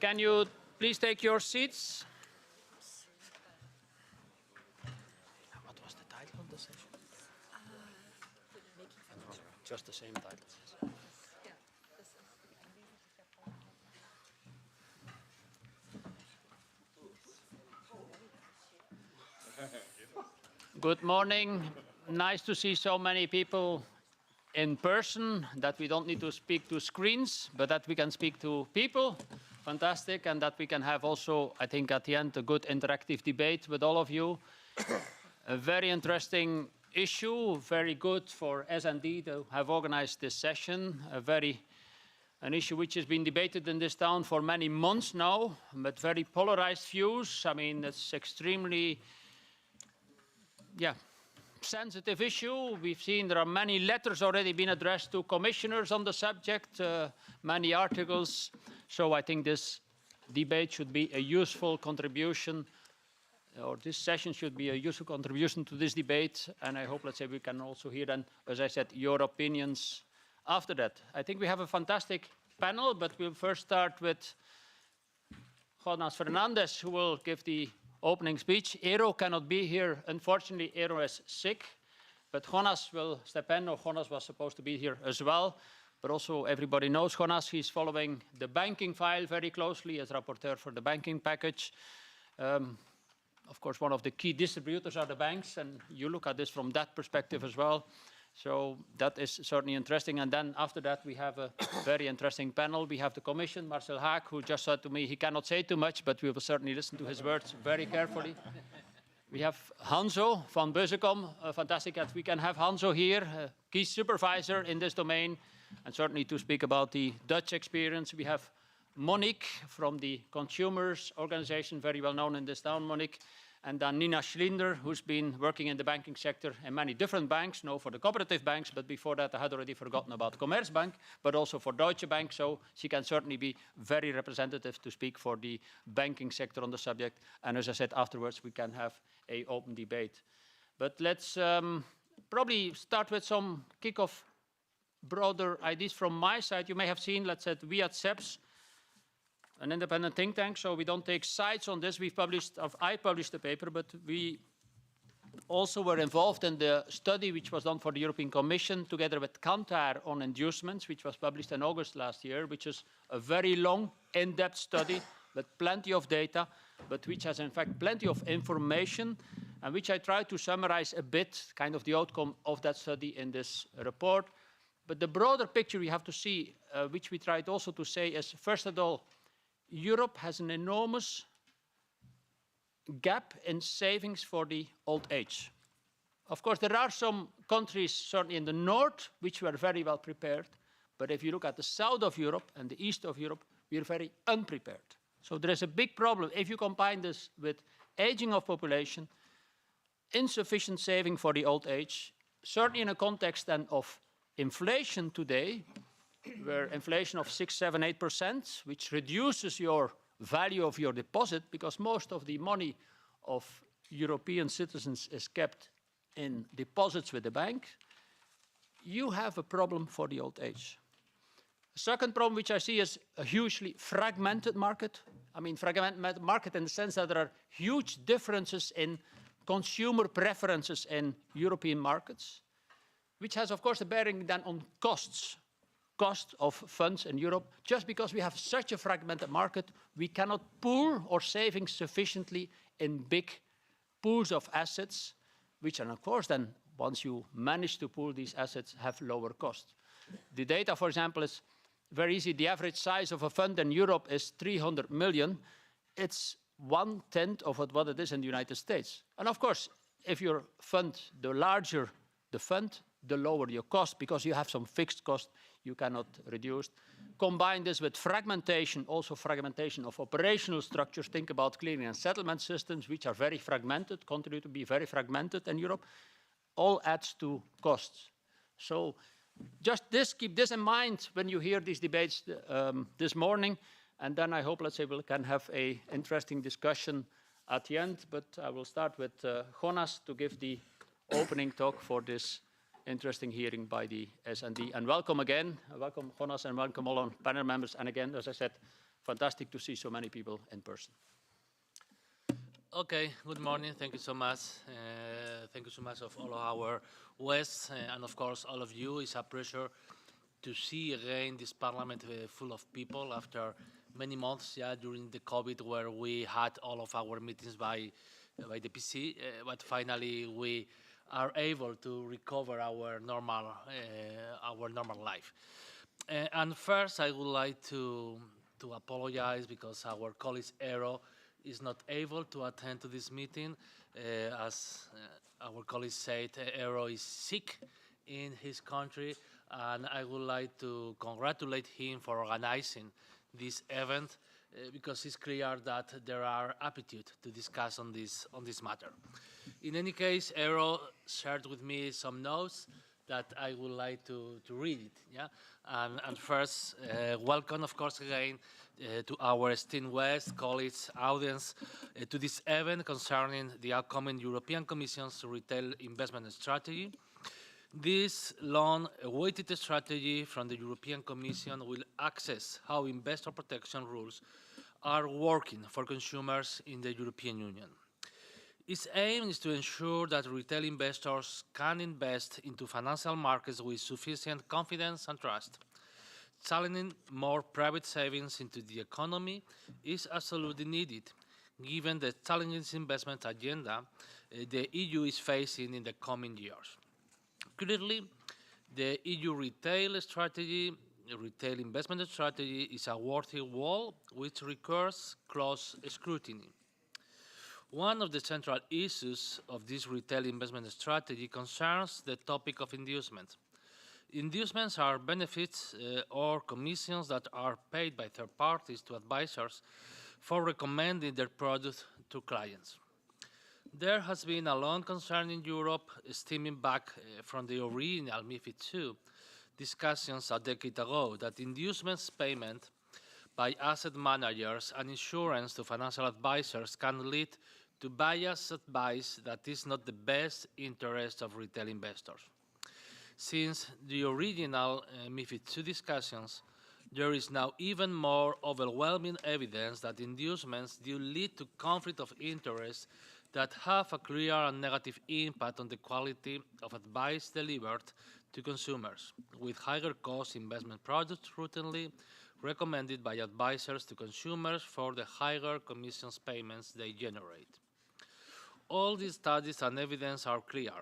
Can you please take your seats? What was the title of the session? Just the same title. Good morning. Nice to see so many people in person, that we don't need to speak to screens, but that we can speak to people. Fantastic, and that we can have also, I think, at the end, a good interactive debate with all of you. A very interesting issue, very good for S&D to have organized this session. An issue which has been debated in this town for many months now, but very polarized views. I mean, it's extremely, sensitive issue. We've seen there are many letters already been addressed to commissioners on the subject, many articles. So I think this debate should be a useful contribution, or this session should be a useful contribution to this debate. And I hope, let's say, we can also hear then, as I said, your opinions after that. I think we have a fantastic panel, but we'll first start with Jonas Fernandez, who will give the opening speech. Eero cannot be here. Unfortunately, Eero is sick, but Jonas will step in, or Jonas was supposed to be here as well. But also everybody knows Jonas. He's following the banking file very closely as rapporteur for the banking package. Of course, one of the key distributors are the banks, and you look at this from that perspective as well. So that is certainly interesting. And then after that, we have a very interesting panel. We have the Commission, Marcel Haag, who just said to me he cannot say too much, but we will certainly listen to his words very carefully. We have Hanzo van Beuzenkom. Fantastic that we can have Hanzo here, a key supervisor in this domain, and certainly to speak about the Dutch experience. We have Monique from the Consumers Organization, very well known in this town, Monique. And then Nina Schlinder, who's been working in the banking sector in many different banks, for the cooperative banks, but before that I had already forgotten about Commerzbank, but also for Deutsche Bank, so she can certainly be very representative to speak for the banking sector on the subject. And as I said, afterwards we can have an open debate. But let's probably start with some kick-off broader ideas from my side. You may have seen, let's say, we at CEPS, an independent think tank, so we don't take sides on this. I published a paper, but we also were involved in the study which was done for the European Commission together with Kantar on inducements, which was published in August last year, which is a very long, in-depth study with plenty of data, but which has in fact plenty of information, and which I tried to summarize a bit, kind of the outcome of that study in this report. But the broader picture we have to see, which we tried also to say, is first of all, Europe has an enormous gap in savings for the old age. Of course, there are some countries, certainly in the north, which were very well prepared. But if you look at the south of Europe and the east of Europe, we are very unprepared. So there is a big problem. If you combine this with aging of population, insufficient saving for the old age, certainly in a context then of inflation today, where inflation of 6, 7, 8%, which reduces your value of your deposit because most of the money of European citizens is kept in deposits with the bank, you have a problem for the old age. The second problem which I see is a hugely fragmented market. I mean, fragmented market in the sense that there are huge differences in consumer preferences in European markets, which has, of course, a bearing then on costs. Cost of funds in Europe. Just because we have such a fragmented market, we cannot pool our savings sufficiently in big pools of assets, which are, of course, then once you manage to pool these assets, have lower cost. The data, for example, is very easy. The average size of a fund in Europe is 300 million. It's 1/10 of what it is in the United States. And of course, if your fund, the larger the fund, the lower your cost, because you have some fixed cost you cannot reduce. Combine this with fragmentation, also fragmentation of operational structures. Think about clearing and settlement systems, which are very fragmented, continue to be very fragmented in Europe. All adds to costs. So just keep this in mind when you hear these debates this morning. And then I hope, let's say, we can have an interesting discussion at the end. But I will start with Jonas to give the opening talk for this interesting hearing by the S&D. And welcome again. Welcome, Jonas, and welcome all on panel members. And again, as I said, fantastic to see so many people in person. Okay, good morning. Thank you so much. Thank you so much of all of our guests and of course all of you. It's a pleasure to see again this parliament full of people after many months, yeah, during the COVID, where we had all of our meetings by the PC, but finally we are able to recover our normal life. And first, I would like to apologize because our colleague Eero is not able to attend to this meeting. As our colleague said, Eero is sick in his country, and I would like to congratulate him for organizing this event because it's clear that there are aptitude to discuss on this matter. In any case, Eero shared with me some notes that I would like to read it. Yeah, and first, welcome, of course, again to our esteemed West colleagues, audience, to this event concerning the upcoming European Commission's retail investment strategy. This long-awaited strategy from the European Commission will assess how investor protection rules are working for consumers in the European Union. Its aim is to ensure that retail investors can invest into financial markets with sufficient confidence and trust. Channeling more private savings into the economy is absolutely needed, given the challenging investment agenda the EU is facing in the coming years. Clearly, the EU retail investment strategy is a worthy wall which requires close scrutiny. One of the central issues of this retail investment strategy concerns the topic of inducement. Inducements are benefits or commissions that are paid by third parties to advisors for recommending their product to clients. There has been a long concern in Europe, stemming back from the original MiFID II discussions a decade ago, that inducements payment by asset managers and insurance to financial advisors can lead to biased advice that is not the best interest of retail investors. Since the original MiFID II discussions, there is now even more overwhelming evidence that inducements do lead to conflict of interest that have a clear and negative impact on the quality of advice delivered to consumers, with higher cost investment products routinely recommended by advisors to consumers for the higher commissions payments they generate. All these studies and evidence are clear.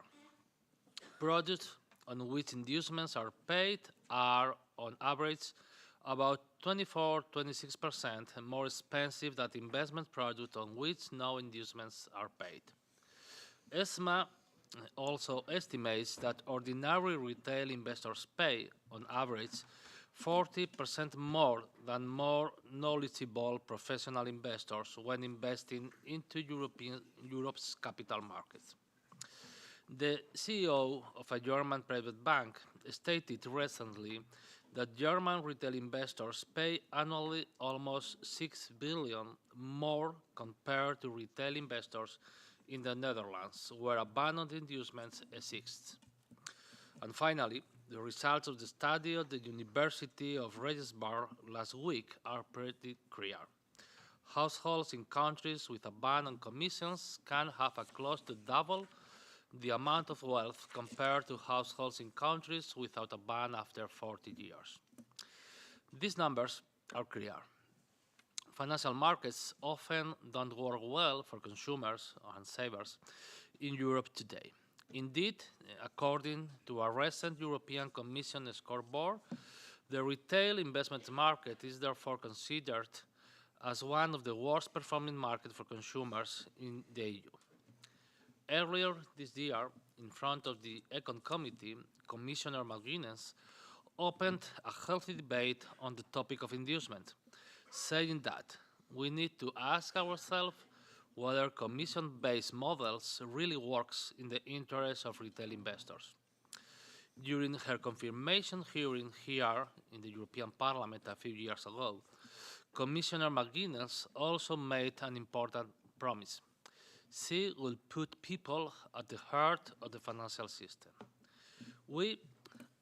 Products on which inducements are paid are, on average, about 24–26% more expensive than investment products on which no inducements are paid. ESMA also estimates that ordinary retail investors pay, on average, 40% more than more knowledgeable professional investors when investing into Europe's capital markets. The CEO of a German private bank stated recently that German retail investors pay annually almost 6 billion more compared to retail investors in the Netherlands, where abundant inducements exist. And finally, the results of the study at the University of Regensburg last week are pretty clear. Households in countries with a ban on commissions can have a close to double the amount of wealth compared to households in countries without a ban after 40 years. These numbers are clear. Financial markets often don't work well for consumers and savers in Europe today. Indeed, according to a recent European Commission scoreboard, the retail investment market is therefore considered as one of the worst performing markets for consumers in the EU. Earlier this year, in front of the Econ Committee, Commissioner McGuinness opened a healthy debate on the topic of inducement, saying that we need to ask ourselves whether commission-based models really works in the interest of retail investors. During her confirmation hearing here in the European Parliament a few years ago, Commissioner McGuinness also made an important promise. She will put people at the heart of the financial system. We,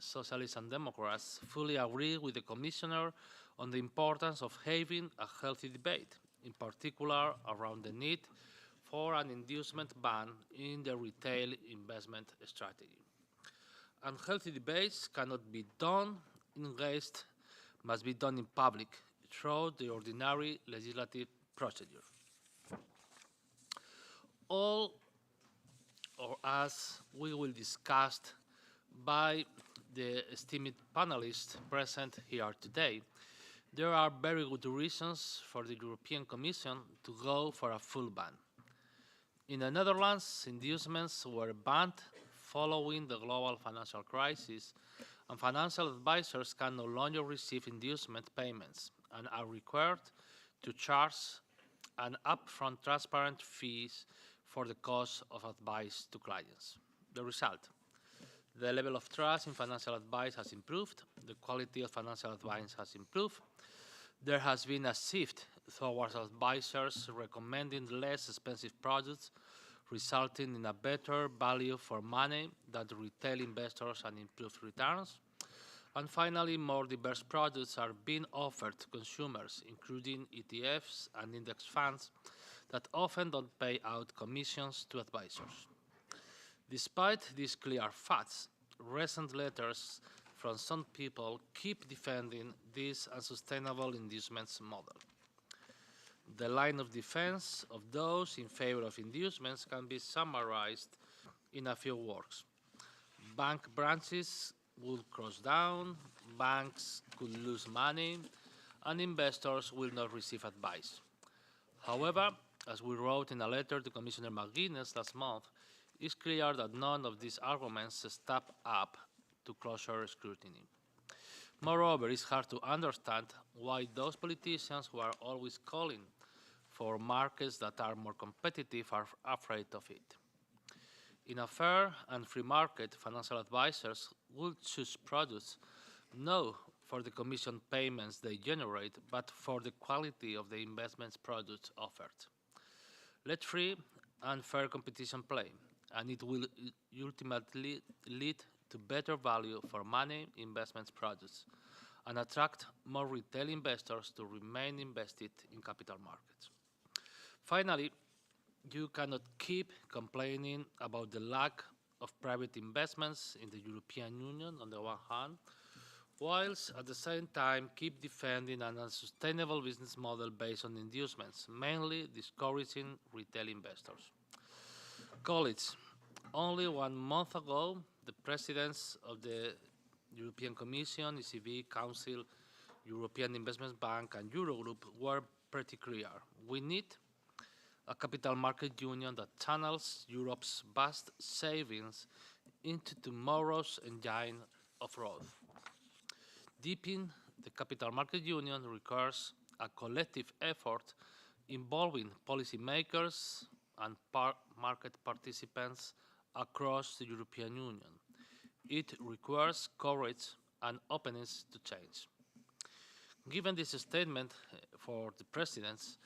Socialists and Democrats, fully agree with the Commissioner on the importance of having a healthy debate, in particular around the need for an inducement ban in the retail investment strategy. Unhealthy debates cannot be done in haste, must be done in public through the ordinary legislative procedure. All, or as we will discuss by the esteemed panelists present here today, there are very good reasons for the European Commission to go for a full ban. In the Netherlands, inducements were banned following the global financial crisis, and financial advisors can no longer receive inducement payments and are required to charge an upfront transparent fees for the cost of advice to clients. The result: the level of trust in financial advice has improved, the quality of financial advice has improved, there has been a shift towards advisors recommending less expensive products, resulting in a better value for money than retail investors and improved returns. And finally, more diverse products are being offered to consumers, including ETFs and index funds that often don't pay out commissions to advisors. Despite these clear facts, recent letters from some people keep defending this unsustainable inducements model. The line of defense of those in favor of inducements can be summarized in a few words. Bank branches will close down, banks could lose money, and investors will not receive advice. However, as we wrote in a letter to Commissioner McGuinness last month, it's clear that none of these arguments step up to closer scrutiny. Moreover, it's hard to understand why those politicians who are always calling for markets that are more competitive are afraid of it. In a fair and free market, financial advisors will choose products not for the commission payments they generate, but for the quality of the investments products offered. Let free and fair competition play, and it will ultimately lead to better value for money investments products and attract more retail investors to remain invested in capital markets. Finally, you cannot keep complaining about the lack of private investments in the European Union on the one hand, whilst at the same time keep defending an unsustainable business model based on inducements, mainly discouraging retail investors. Colleagues, only 1 month ago, the presidents of the European Commission, ECB, Council, European Investment Bank, and Eurogroup were pretty clear. We need a capital market union that channels Europe's vast savings into tomorrow's engine of growth. Deepening the capital market union requires a collective effort involving policymakers and market participants across the European Union. It requires courage and openness to change. Given this statement for the presidents,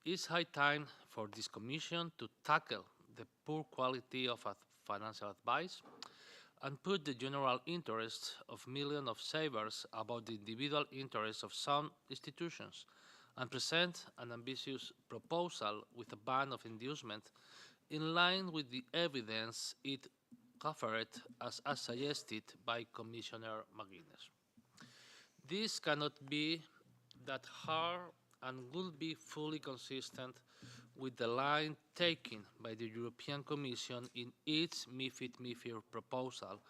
it's high time for this Commission to tackle the poor quality of financial advice and put the general interests of millions of savers above the individual interests of some institutions and present an ambitious proposal with a ban of inducement in line with the evidence it offered as suggested by Commissioner McGuinness. This cannot be that hard and will be fully consistent with the line taken by the European Commission in its MiFID/MiFIR proposal,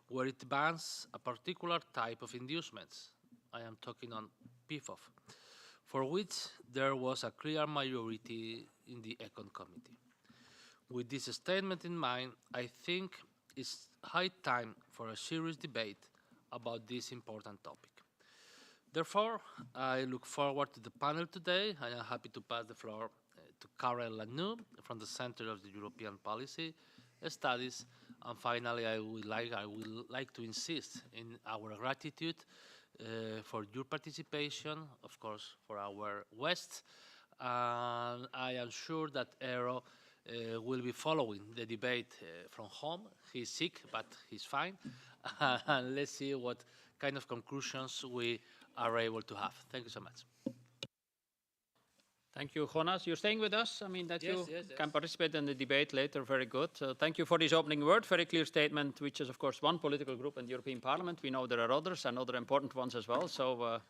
where it bans a particular type of inducements. I am talking on PFOF, for which there was a clear majority in the Econ Committee. With this statement in mind, I think it's high time for a serious debate about this important topic. Therefore, I look forward to the panel today. I am happy to pass the floor to Karen Lanoux from the Center of the European Policy Studies. And finally, I would like to insist in our gratitude for your participation, of course, for our West. And I am sure that Eero will be following the debate from home. He's sick, but he's fine. and let's see what kind of conclusions we are able to have. Thank you so much. Thank you, Jonas. You're staying with us? I mean, that Yes, you yes, can yes. participate in the debate later. Very good. Thank you for this opening word. Very clear statement, which is, of course, one political group in the European Parliament. We know there are others and other important ones as well. So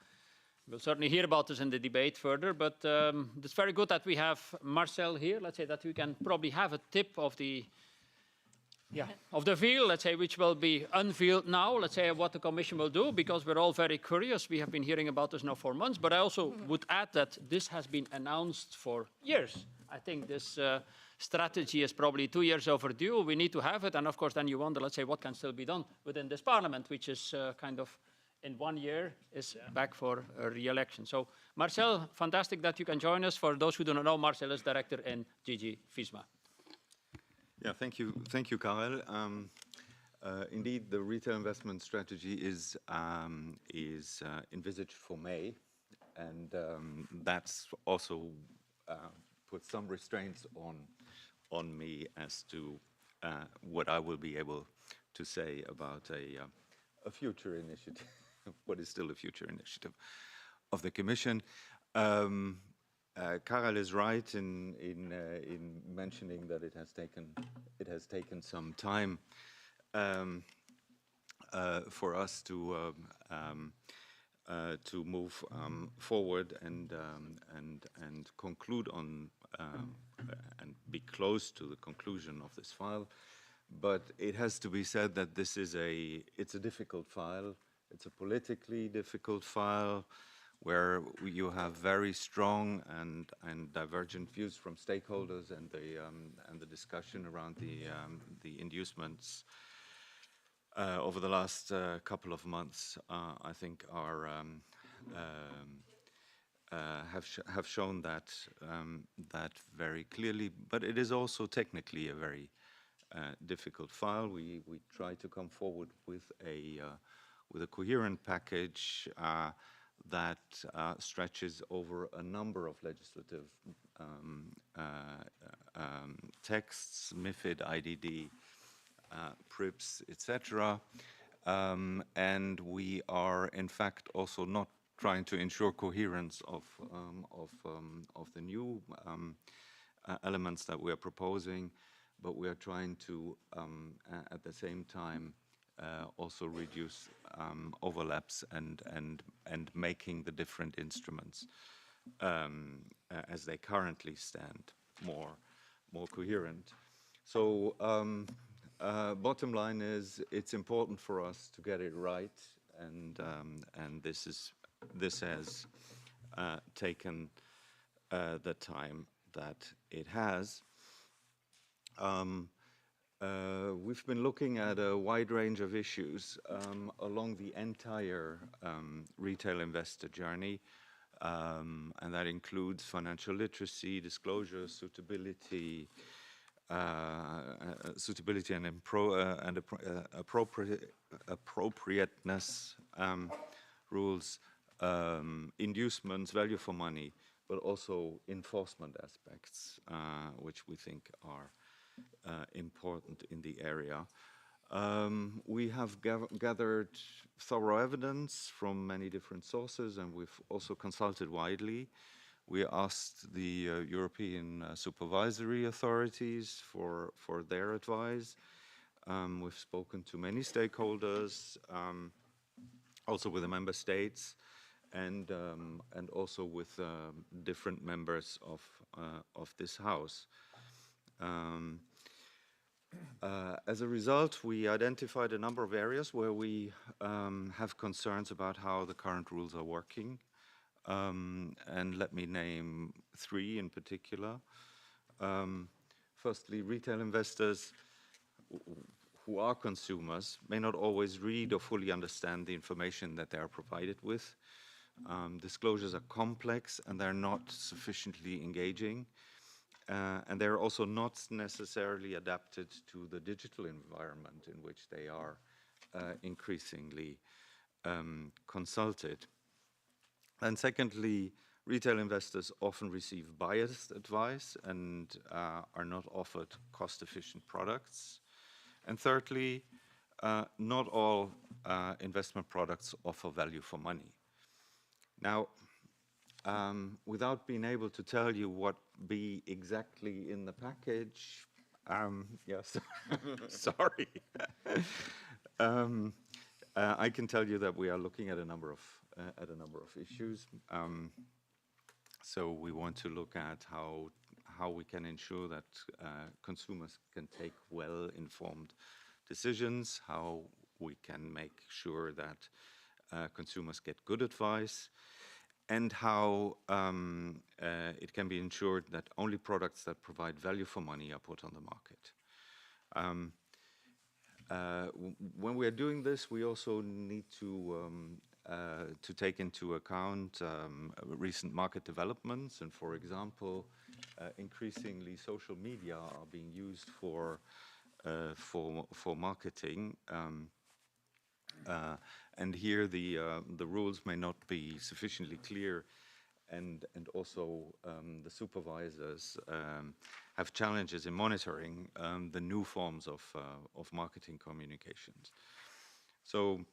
we'll certainly hear about this in the debate further. But it's very good that we have Marcel here. Let's say that we can probably have a tip of the veil, let's say, which will be unveiled now, let's say, what the Commission will do, because we're all very curious. We have been hearing about this now for months, but I also would add that this has been announced for years. I think this strategy is probably 2 years overdue. We need to have it, and of course, then you wonder, let's say, what can still be done within this Parliament, which is kind of in 1 year is back for a re-election. So, Marcel, fantastic that you can join us. For those who do not know, Marcel is director in DG FISMA. Yeah, thank you, Karel. Indeed, the retail investment strategy is envisaged for May, and that's also put some restraints on me as to what I will be able to say about a future initiative, what is still a future initiative of the Commission. Karel is right in mentioning that it has taken some time for us to move forward and conclude on and be close to the conclusion of this file. But it has to be said that it's a difficult file. It's a politically difficult file, where you have very strong and divergent views from stakeholders, and the discussion around the inducements over the last couple of months, I think, have shown that very clearly. But it is also technically a very difficult file. We try to come forward with a coherent package that stretches over a number of legislative texts, MiFID, IDD, PRIPS, etc. And we are, in fact, also not trying to ensure coherence of the new elements that we are proposing, but we are trying to, at the same time, also reduce overlaps and making the different instruments as they currently stand more coherent. So bottom line is, it's important for us to get it right, and this has taken the time that it has. We've been looking at a wide range of issues along the entire retail investor journey, and that includes financial literacy, disclosure, suitability and appropriateness rules, inducements, value for money, but also enforcement aspects, which we think are important in the area. We have gathered thorough evidence from many different sources, and we've also consulted widely. We asked the European supervisory authorities for their advice. We've spoken to many stakeholders, also with the member states, and also with different members of this House. As a result, we identified a number of areas where we have concerns about how the current rules are working. And let me name 3 in particular. Firstly, retail investors who are consumers may not always read or fully understand the information that they are provided with. Disclosures are complex and they're not sufficiently engaging. And they're also not necessarily adapted to the digital environment in which they are increasingly consulted. And secondly, retail investors often receive biased advice and are not offered cost-efficient products. And thirdly, not all investment products offer value for money. Now, without being able to tell you what be exactly in the package, yes, sorry. I can tell you that we are looking at a number of issues. So we want to look at how we can ensure that consumers can take well-informed decisions, how we can make sure that consumers get good advice, and how it can be ensured that only products that provide value for money are put on the market. When we are doing this, we also need to take into account recent market developments, and for example, increasingly social media are being used for marketing, and here the rules may not be sufficiently clear, and also the supervisors have challenges in monitoring the new forms of marketing communications. So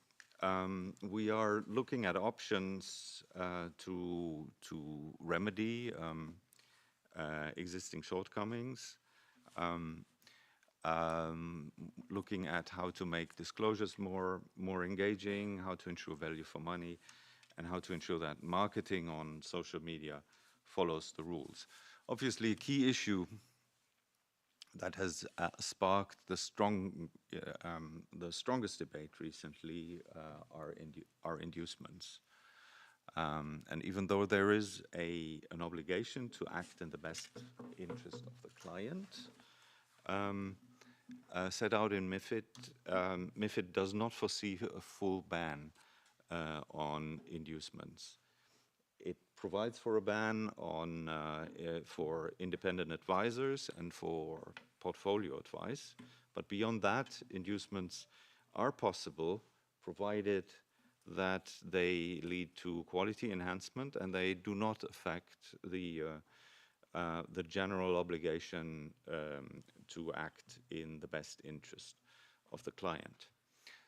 we are looking at options to remedy existing shortcomings, looking at how to make disclosures more engaging, how to ensure value for money, and how to ensure that marketing on social media follows the rules. Obviously, a key issue that has sparked the strongest debate recently are inducements. And even though there is an obligation to act in the best interest of the client, set out in MiFID, MiFID does not foresee a full ban on inducements. It provides for a ban on for independent advisors and for portfolio advice, but beyond that, inducements are possible, provided that they lead to quality enhancement and they do not affect the general obligation to act in the best interest of the client.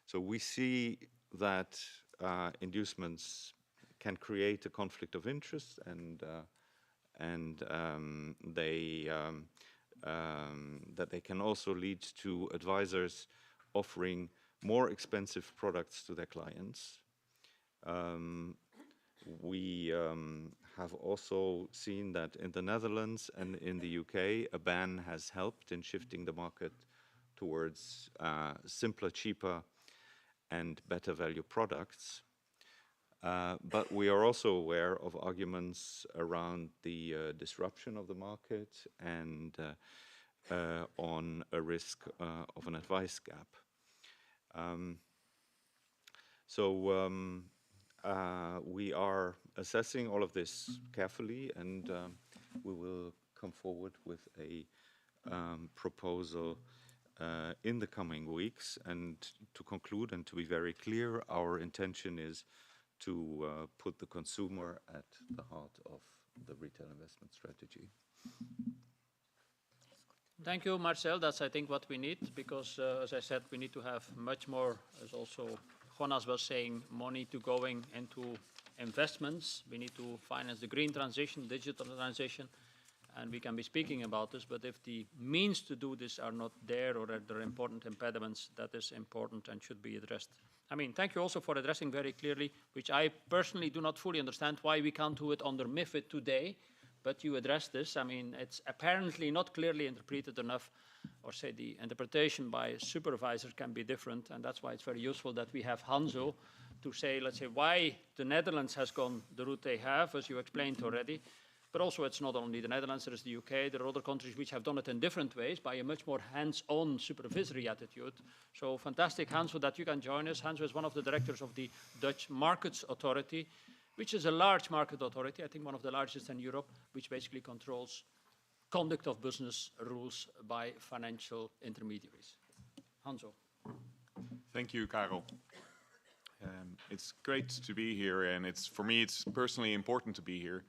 So we see that inducements can create a conflict of interest, and that they can also lead to advisors offering more expensive products to their clients. We have also seen that in the Netherlands and in the UK, a ban has helped in shifting the market towards simpler, cheaper, and better value products. But we are also aware of arguments around the disruption of the market and on a risk of an advice gap. We are assessing all of this carefully, and we will come forward with a proposal in the coming weeks. And to conclude and to be very clear, our intention is to put the consumer at the heart of the retail investment strategy. Thank you, Marcel. That's, I think, what we need, because, as I said, we need to have much more, as also Jonas was saying, money to going into investments. We need to finance the green transition, digital transition, and we can be speaking about this, but if the means to do this are not there, or that there are important impediments, that is important and should be addressed. I mean, thank you also for addressing very clearly, which I personally do not fully understand, why we can't do it under MiFID today, but you address this. I mean, it's apparently not clearly interpreted enough, or say the interpretation by a supervisor can be different, and that's why it's very useful that we have Hanzo to say, let's say, why the Netherlands has gone the route they have, as you explained already. But also, it's not only the Netherlands, there is the UK, there are other countries which have done it in different ways by a much more hands-on supervisory attitude. So fantastic, Hanzo, that you can join us. Hanzo is one of the directors of the Dutch Markets Authority, which is a large market authority, I think one of the largest in Europe, which basically controls conduct of business rules by financial intermediaries. Hanzo. Thank you, Karel. It's great to be here, and for me, it's personally important to be here,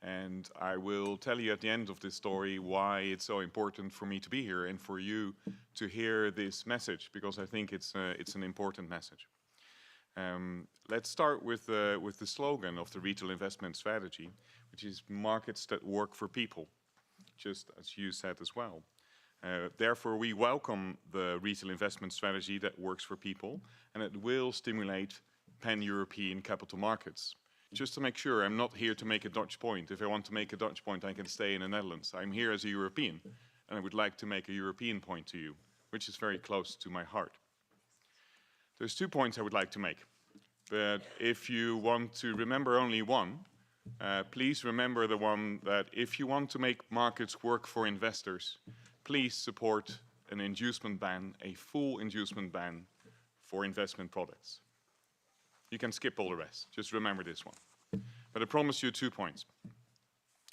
And I will tell you at the end of this story why it's so important for me to be here and for you to hear this message, because I think it's an important message. Let's start with the slogan of the retail investment strategy, which is markets that work for people, just as you said as well. Therefore, we welcome the retail investment strategy that works for people, and it will stimulate pan-European capital markets. Just to make sure, I'm not here to make a Dutch point. If I want to make a Dutch point, I can stay in the Netherlands. I'm here as a European, and I would like to make a European point to you, which is very close to my heart. There's 2 points I would like to make. But if you want to remember only one, please remember the one that if you want to make markets work for investors, please support an inducement ban, a full inducement ban for investment products. You can skip all the rest. Just remember this one. But I promise you 2 points,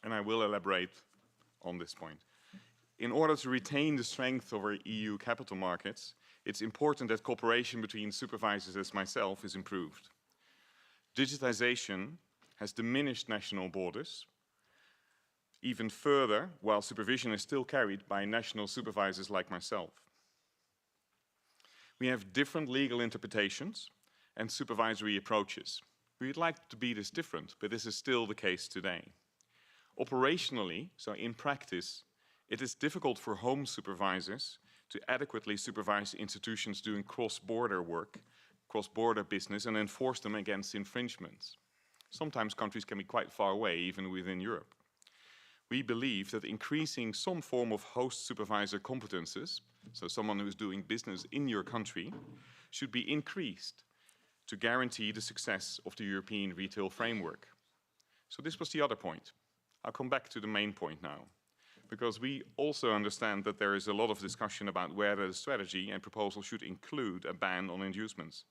and I will elaborate on this point. In order to retain the strength of our EU capital markets, it's important that cooperation between supervisors as myself is improved. Digitization has diminished national borders even further, while supervision is still carried by national supervisors like myself. We have different legal interpretations and supervisory approaches. We'd like to be this different, but this is still the case today. Operationally, so in practice, it is difficult for home supervisors to adequately supervise institutions doing cross-border work, cross-border business, and enforce them against infringements. Sometimes countries can be quite far away, even within Europe. We believe that increasing some form of host supervisor competences, so someone who is doing business in your country, should be increased to guarantee the success of the European retail framework. So this was the other point. I'll come back to the main point now, because we also understand that there is a lot of discussion about whether the strategy and proposal should include a ban on inducements.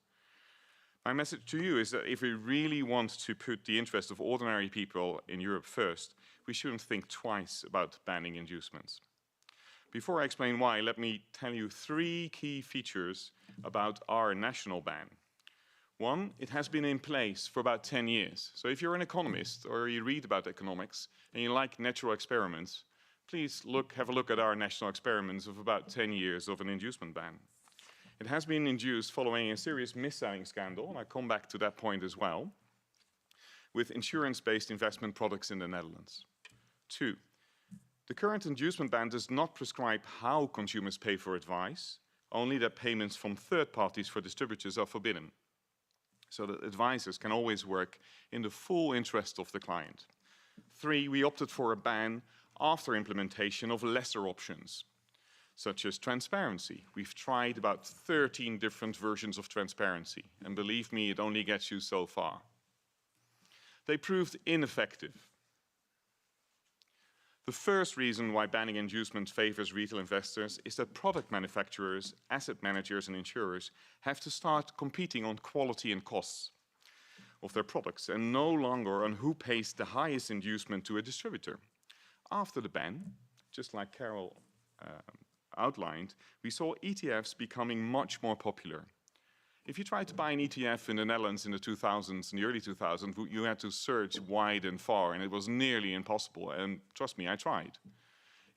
My message to you is that if we really want to put the interest of ordinary people in Europe first, we shouldn't think twice about banning inducements. Before I explain why, let me tell you 3 key features about our national ban. One, it has been in place for about 10 years. So if you're an economist or you read about economics and you like natural experiments, please have a look at our national experiments of about 10 years of an inducement ban. It has been induced following a serious mis-selling scandal, and I come back to that point as well, with insurance-based investment products in the Netherlands. 2, the current inducement ban does not prescribe how consumers pay for advice, only that payments from third parties for distributors are forbidden, so that advisors can always work in the full interest of the client. 3, we opted for a ban after implementation of lesser options, such as transparency. We've tried about 13 different versions of transparency, and believe me, it only gets you so far. They proved ineffective. The first reason why banning inducement favors retail investors is that product manufacturers, asset managers, and insurers have to start competing on quality and costs of their products, and no longer on who pays the highest inducement to a distributor. After the ban, just like Carol outlined, we saw ETFs becoming much more popular. If you tried to buy an ETF in the Netherlands in the 2000s, in the early 2000s, you had to search wide and far, and it was nearly impossible. And trust me, I tried.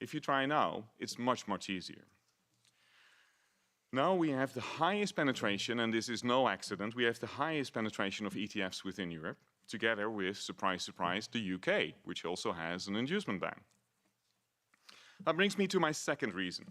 If you try now, it's much, much easier. Now we have the highest penetration, and this is no accident, we have the highest penetration of ETFs within Europe, together with, surprise, surprise, the UK, which also has an inducement ban. That brings me to my second reason.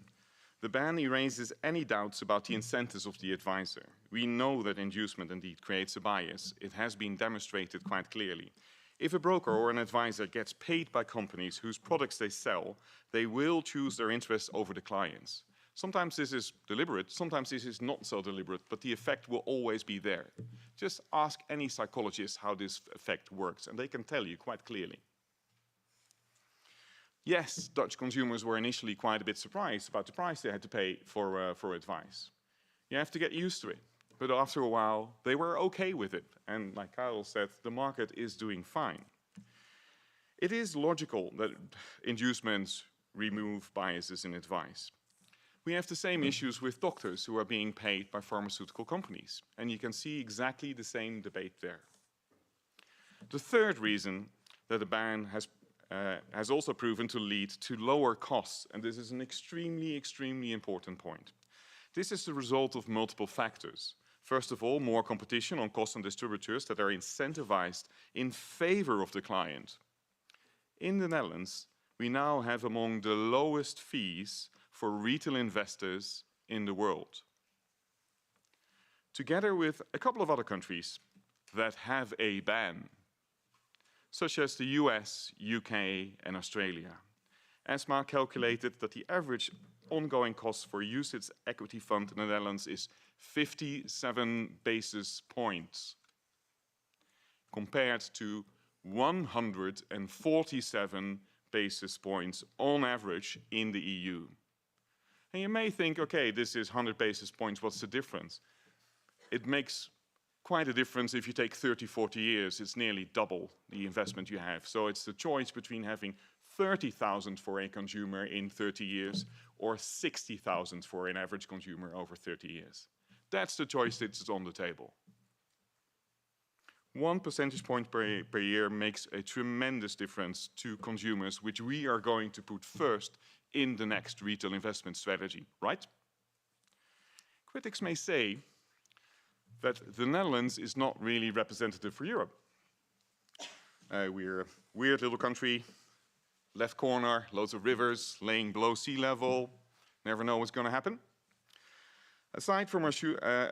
The ban erases any doubts about the incentives of the advisor. We know that inducement indeed creates a bias. It has been demonstrated quite clearly. If a broker or an advisor gets paid by companies whose products they sell, they will choose their interests over the clients. Sometimes this is deliberate, sometimes this is not so deliberate, but the effect will always be there. Just ask any psychologist how this effect works, and they can tell you quite clearly. Yes, Dutch consumers were initially quite a bit surprised about the price they had to pay for advice. You have to get used to it. But after a while, they were okay with it. And like Karel said, the market is doing fine. It is logical that inducements remove biases in advice. We have the same issues with doctors who are being paid by pharmaceutical companies. And you can see exactly the same debate there. The third reason that the ban has also proven to lead to lower costs, and this is an extremely important point. This is the result of multiple factors. First of all, more competition on cost and distributors that are incentivized in favor of the client. In the Netherlands, we now have among the lowest fees for retail investors in the world. Together with a couple of other countries that have a ban, such as the US, UK, and Australia. ESMA calculated that the average ongoing cost for UCITS equity fund in the Netherlands is 57 basis points, compared to 147 basis points on average in the EU. And you may think, okay, this is 100 basis points, what's the difference? It makes quite a difference if you take 30, 40 years. It's nearly double the investment you have. So it's the choice between having 30,000 for a consumer in 30 years or 60,000 for an average consumer over 30 years. That's the choice that's on the table. 1 percentage point per year makes a tremendous difference to consumers, which we are going to put first in the next retail investment strategy, right? Critics may say that the Netherlands is not really representative for Europe. We're a weird little country, left corner, loads of rivers, laying below sea level, never know what's going to happen. Aside from our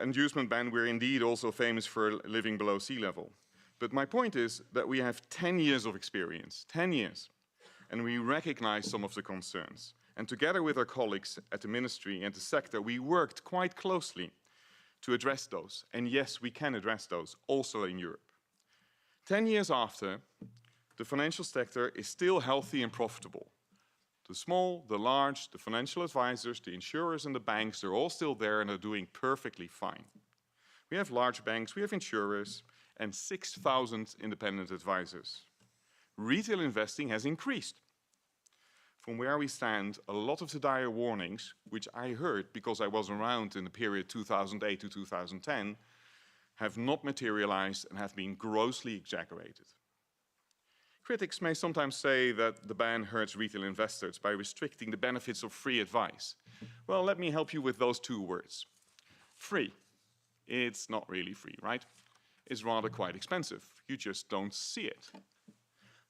inducement ban, we're indeed also famous for living below sea level. But my point is that we have 10 years of experience, 10 years, and we recognize some of the concerns. And together with our colleagues at the ministry and the sector, we worked quite closely to address those. And yes, we can address those also in Europe. 10 years after, the financial sector is still healthy and profitable. The small, the large, the financial advisors, the insurers and the banks, they're all still there and are doing perfectly fine. We have large banks, we have insurers, and 6,000 independent advisors. Retail investing has increased. From where we stand, a lot of the dire warnings, which I heard because I was around in the period 2008 to 2010, have not materialized and have been grossly exaggerated. Critics may sometimes say that the ban hurts retail investors by restricting the benefits of free advice. Well, let me help you with those two words. Free. It's not really free, right? It's rather quite expensive. You just don't see it.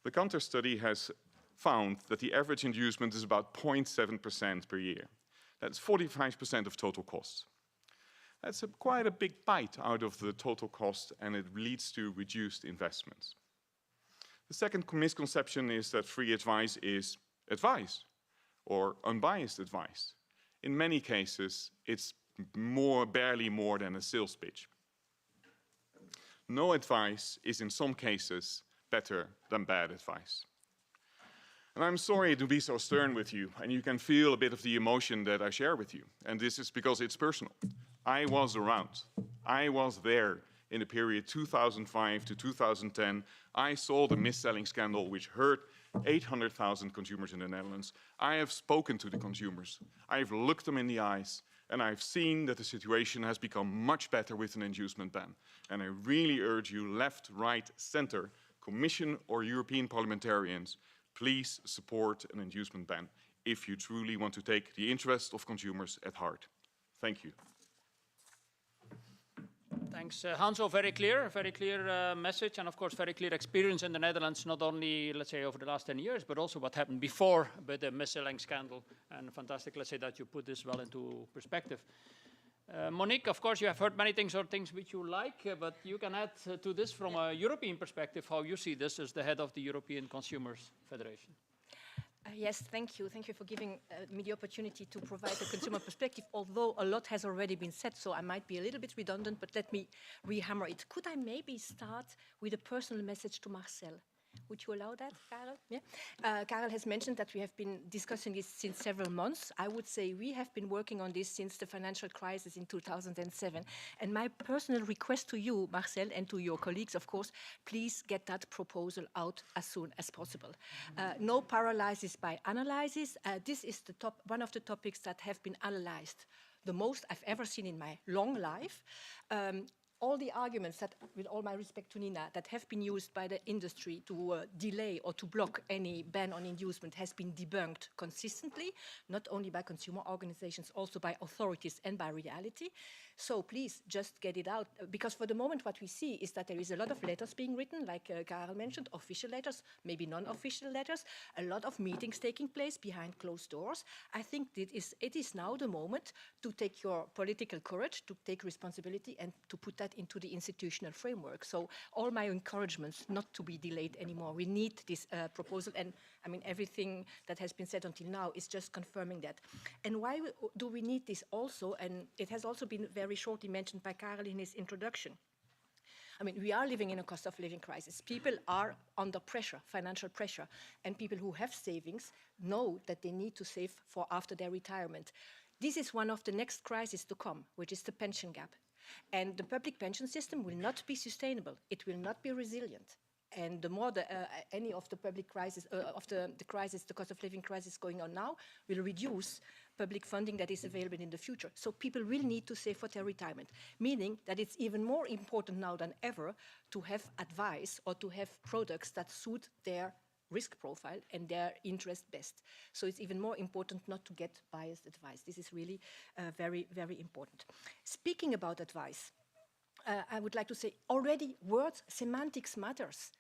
The Kantar study has found that the average inducement is about 0.7% per year. That's 45% of total costs. That's quite a big bite out of the total cost, and it leads to reduced investments. The second misconception is that free advice is advice or unbiased advice. In many cases, it's barely more than a sales pitch. No advice is in some cases better than bad advice. And I'm sorry to be so stern with you, and you can feel a bit of the emotion that I share with you. And this is because it's personal. I was around. I was there in the period 2005 to 2010. I saw the mis-selling scandal which hurt 800,000 consumers in the Netherlands. I have spoken to the consumers. I've looked them in the eyes, and I've seen that the situation has become much better with an inducement ban. And I really urge you, left, right, center, Commission or European parliamentarians, please support an inducement ban if you truly want to take the interest of consumers at heart. Thank you. Thanks, Hanso. Very clear message, and of course, very clear experience in the Netherlands, not only, let's say, over the last 10 years, but also what happened before with the mis-selling scandal. And fantastic, let's say, that you put this well into perspective. Monique, of course, you have heard many things or things which you like, but you can add to this from a European perspective, how you see this as the head of the European Consumers Federation. Yes, thank you. Thank you for giving me the opportunity to provide a consumer perspective, although a lot has already been said, so I might be a little bit redundant, but let me re-hammer it. Could I maybe start with a personal message to Marcel? Would you allow that, Karel? Yeah. Karel has mentioned that we have been discussing this since several months. I would say we have been working on this since the financial crisis in 2007. And my personal request to you, Marcel, and to your colleagues, of course, please get that proposal out as soon as possible. No paralysis by analysis. This is one of the topics that have been analyzed the most I've ever seen in my long life. all the arguments that, with all my respect to Nina, that have been used by the industry to delay or to block any ban on inducement has been debunked consistently, not only by consumer organizations, also by authorities and by reality. So please just get it out, because for the moment what we see is that there is a lot of letters being written, like Karel mentioned, official letters, maybe non-official letters, a lot of meetings taking place behind closed doors. I think it is now the moment to take your political courage, to take responsibility and to put that into the institutional framework. So all my encouragements not to be delayed anymore. We need this proposal, and I mean everything that has been said until now is just confirming that. And why do we need this also? And it has also been very shortly mentioned by Karel in his introduction. I mean, we are living in a cost of living crisis. People are under pressure, financial pressure, and people who have savings know that they need to save for after their retirement. This is one of the next crises to come, which is the pension gap. And the public pension system will not be sustainable. It will not be resilient. And the more any of the public crisis, the cost of living crisis going on now, will reduce public funding that is available in the future. So people will need to save for their retirement, meaning that it's even more important now than ever to have advice or to have products that suit their risk profile and their interest best. So it's even more important not to get biased advice. This is really very, very important. Speaking about advice, I would like to say already words, semantics matters.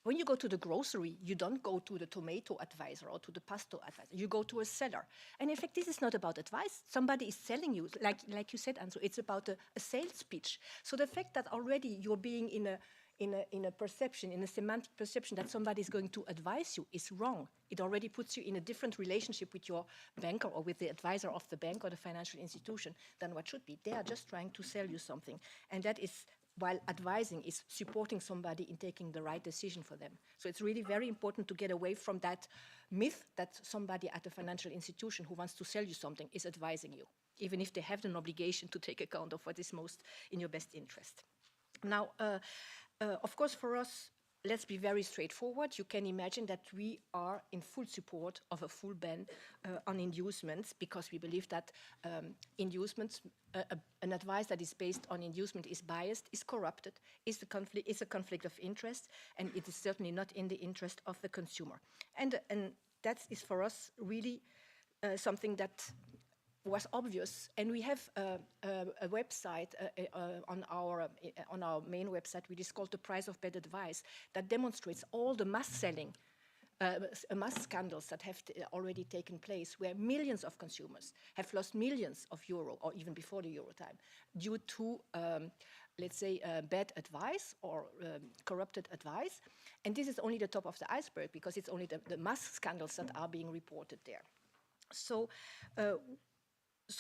When you go to the grocery, you don't go to the tomato advisor or to the pasta advisor. You go to a seller. And in fact, this is not about advice. Somebody is selling you, like you said, Anso, it's about a sales pitch. So the fact that already you're being in a perception, in a semantic perception that somebody is going to advise you is wrong. It already puts you in a different relationship with your banker or with the advisor of the bank or the financial institution than what should be. They are just trying to sell you something. And that is, while advising is supporting somebody in taking the right decision for them. So it's really very important to get away from that myth that somebody at a financial institution who wants to sell you something is advising you, even if they have an obligation to take account of what is most in your best interest. Now, of course, for us, let's be very straightforward. You can imagine that we are in full support of a full ban on inducements, because we believe that inducements, an advice that is based on inducement is biased, is corrupted, is a conflict of interest, and it is certainly not in the interest of the consumer. And that is for us really something that was obvious, and we have a website on our main website, which is called The Price of Bad Advice, that demonstrates all the mass selling, mass scandals that have already taken place, where millions of consumers have lost millions of euro, or even before the euro time, due to, let's say, bad advice or corrupted advice. And this is only the top of the iceberg, because it's only the mass scandals that are being reported there. So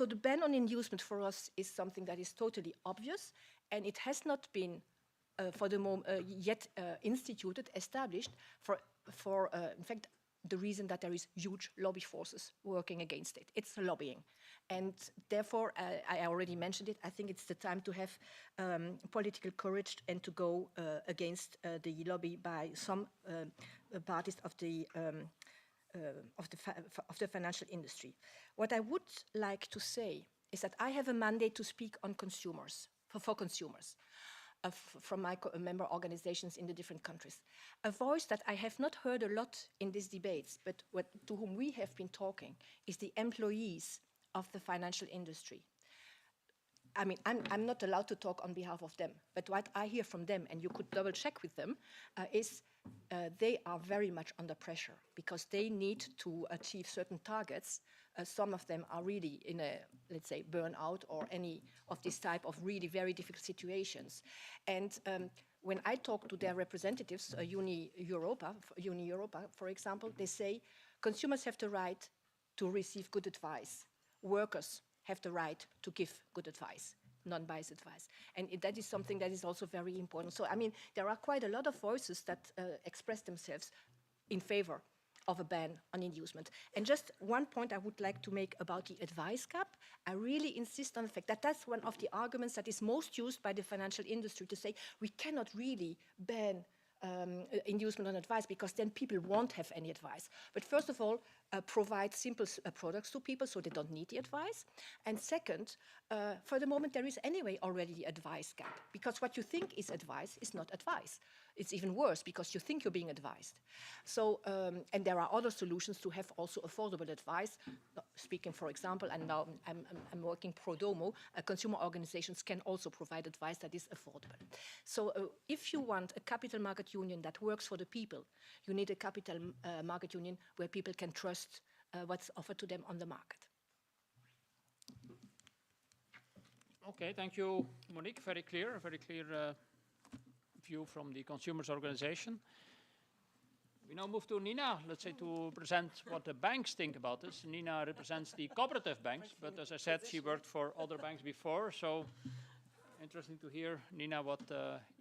the ban on inducement for us is something that is totally obvious, and it has not been for the moment yet instituted, established for in fact, the reason that there is huge lobby forces working against it. It's lobbying. And therefore, I already mentioned it, I think it's the time to have political courage and to go against the lobby by some parties of the financial industry. What I would like to say is that I have a mandate to speak on consumers, for consumers, from my member organizations in the different countries. A voice that I have not heard a lot in these debates, but to whom we have been talking, is the employees of the financial industry. I mean, I'm not allowed to talk on behalf of them, but what I hear from them, and you could double check with them, is they are very much under pressure because they need to achieve certain targets. Some of them are really in a, let's say, burnout or any of this type of really very difficult situations. And when I talk to their representatives, Uni Europa, for example, they say consumers have the right to receive good advice. Workers have the right to give good advice, non-biased advice. And that is something that is also very important. So, I mean, there are quite a lot of voices that express themselves in favor of a ban on inducement. And just one point I would like to make about the advice gap. I really insist on the fact that that's one of the arguments that is most used by the financial industry to say we cannot really ban inducement on advice, because then people won't have any advice. But first of all, provide simple products to people so they don't need the advice. And second, for the moment there is anyway already the advice gap, because what you think is advice is not advice. It's even worse because you think you're being advised. So, and there are other solutions to have also affordable advice. Speaking, for example, and now I'm working pro domo, consumer organizations can also provide advice that is affordable. So if you want a capital market union that works for the people, you need a capital market union where people can trust what's offered to them on the market. Okay, thank you, Monique. Very clear view from the consumers organization. We now move to Nina, let's say, to present what the banks think about this. Nina represents the cooperative banks, but as I said, she worked for other banks before, so interesting to hear, Nina, what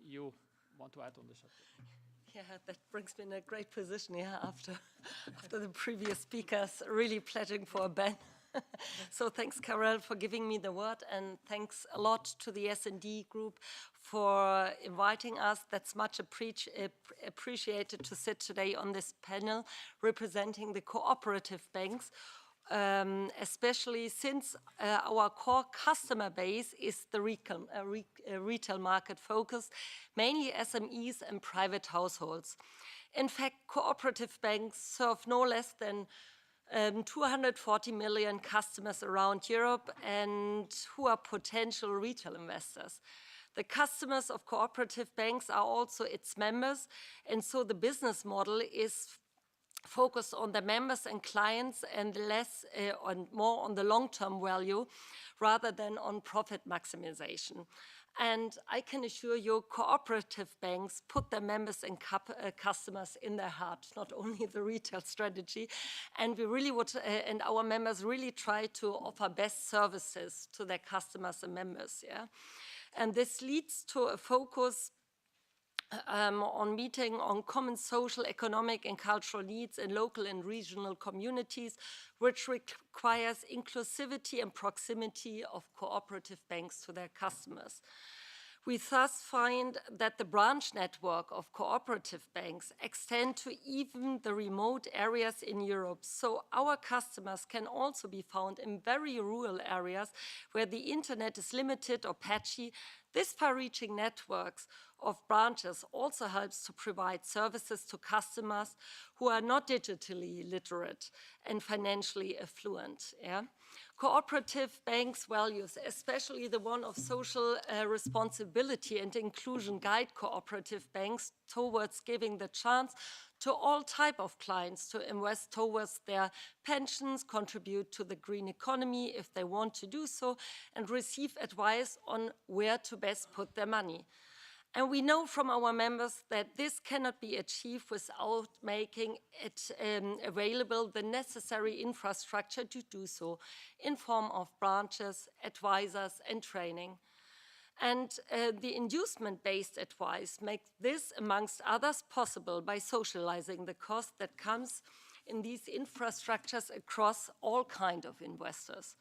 you want to add on this subject. Yeah, that brings me in a great position here after the previous speakers really pledging for a ban. So thanks, Karel, for giving me the word, and thanks a lot to the S&D group for inviting us. That's much appreciated to sit today on this panel representing the cooperative banks, especially since our core customer base is the retail market focused, mainly SMEs and private households. In fact, cooperative banks serve no less than 240 million customers around Europe and who are potential retail investors. The customers of cooperative banks are also its members, and so the business model is focused on the members and clients and more on the long-term value rather than on profit maximization. And I can assure you, cooperative banks put their members and customers in their heart, not only the retail strategy. And we really would, and our members really try to offer best services to their customers and members. Yeah, and this leads to a focus on meeting on common social, economic, and cultural needs in local and regional communities, which requires inclusivity and proximity of cooperative banks to their customers. We thus find that the branch network of cooperative banks extend to even the remote areas in Europe. So our customers can also be found in very rural areas where the internet is limited or patchy. This far-reaching networks of branches also helps to provide services to customers who are not digitally literate and financially affluent. Yeah? Cooperative banks' values, especially the one of social responsibility and inclusion, guide cooperative banks towards giving the chance to all type of clients to invest towards their pensions, contribute to the green economy if they want to do so, and receive advice on where to best put their money. And we know from our members that this cannot be achieved without making it available the necessary infrastructure to do so in form of branches, advisors, and training. And the inducement-based advice makes this, amongst others, possible by socializing the cost that comes in these infrastructures across all kinds of investors.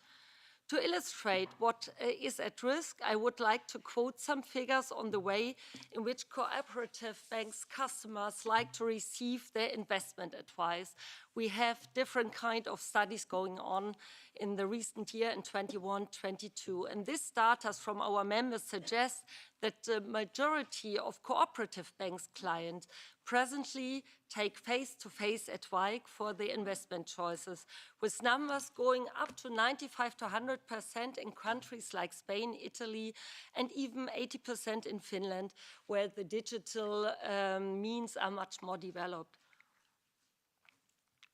To illustrate what is at risk, I would like to quote some figures on the way in which cooperative banks' customers like to receive their investment advice. We have different kinds of studies going on in the recent year in 21-22, and this data from our members suggests that the majority of cooperative banks' clients presently take face-to-face advice for the investment choices, with numbers going up to 95 to 100% in countries like Spain, Italy, and even 80% in Finland, where the digital means are much more developed.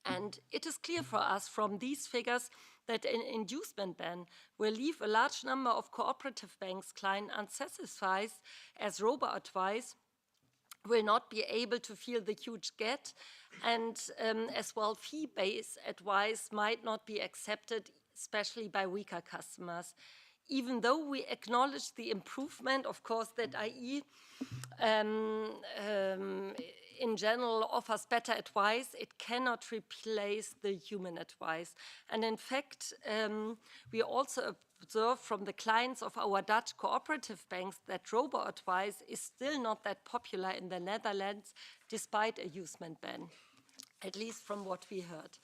And it is clear for us from these figures that an inducement ban will leave a large number of cooperative banks' clients unsatisfied, as robo-advice will not be able to fill the huge gap, and as well fee-based advice might not be accepted, especially by weaker customers. Even though we acknowledge the improvement, of course, that IE in general offers better advice, it cannot replace the human advice. And in fact, we also observe from the clients of our Dutch cooperative banks that robo-advice is still not that popular in the Netherlands, despite a usement ban, at least from what we heard.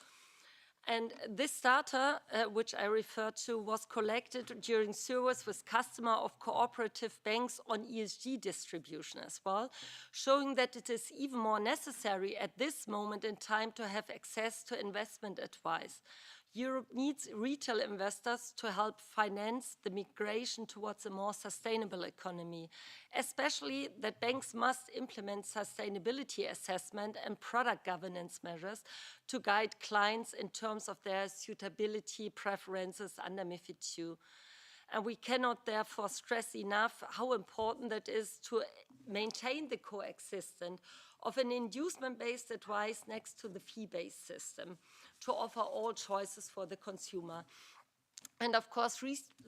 And this data, which I referred to, was collected during surveys with customers of cooperative banks on ESG distribution as well, showing that it is even more necessary at this moment in time to have access to investment advice. Europe needs retail investors to help finance the migration towards a more sustainable economy, especially that banks must implement sustainability assessment and product governance measures to guide clients in terms of their suitability preferences under MiFID II. And we cannot therefore stress enough how important it is to maintain the coexistence of an inducement-based advice next to the fee-based system to offer all choices for the consumer. And of course,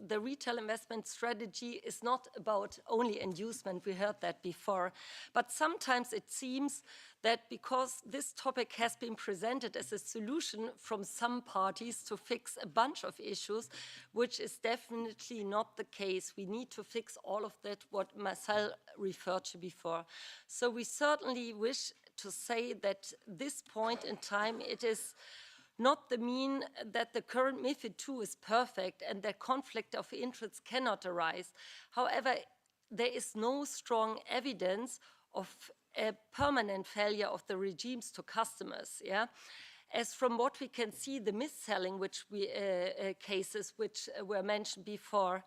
the retail investment strategy is not about only inducement, we heard that before, but sometimes it seems that because this topic has been presented as a solution from some parties to fix a bunch of issues, which is definitely not the case. We need to fix all of that, what Marcel referred to before. So we certainly wish to say that this point in time, it is not the mean that the current MiFID II is perfect and that conflict of interests cannot arise. However, there is no strong evidence of a permanent failure of the regimes to customers. Yeah? As from what we can see, the mis-selling cases which were mentioned before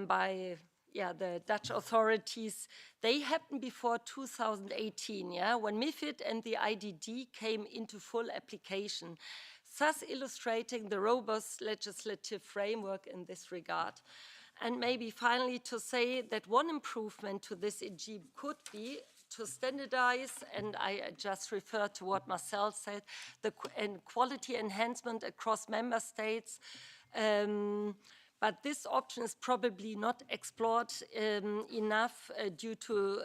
by the Dutch authorities, they happened before 2018, when MiFID and the IDD came into full application, thus illustrating the robust legislative framework in this regard. And maybe finally to say that one improvement to this regime could be to standardize, and I just refer to what Marcel said, the quality enhancement across member states. But this option is probably not explored enough due to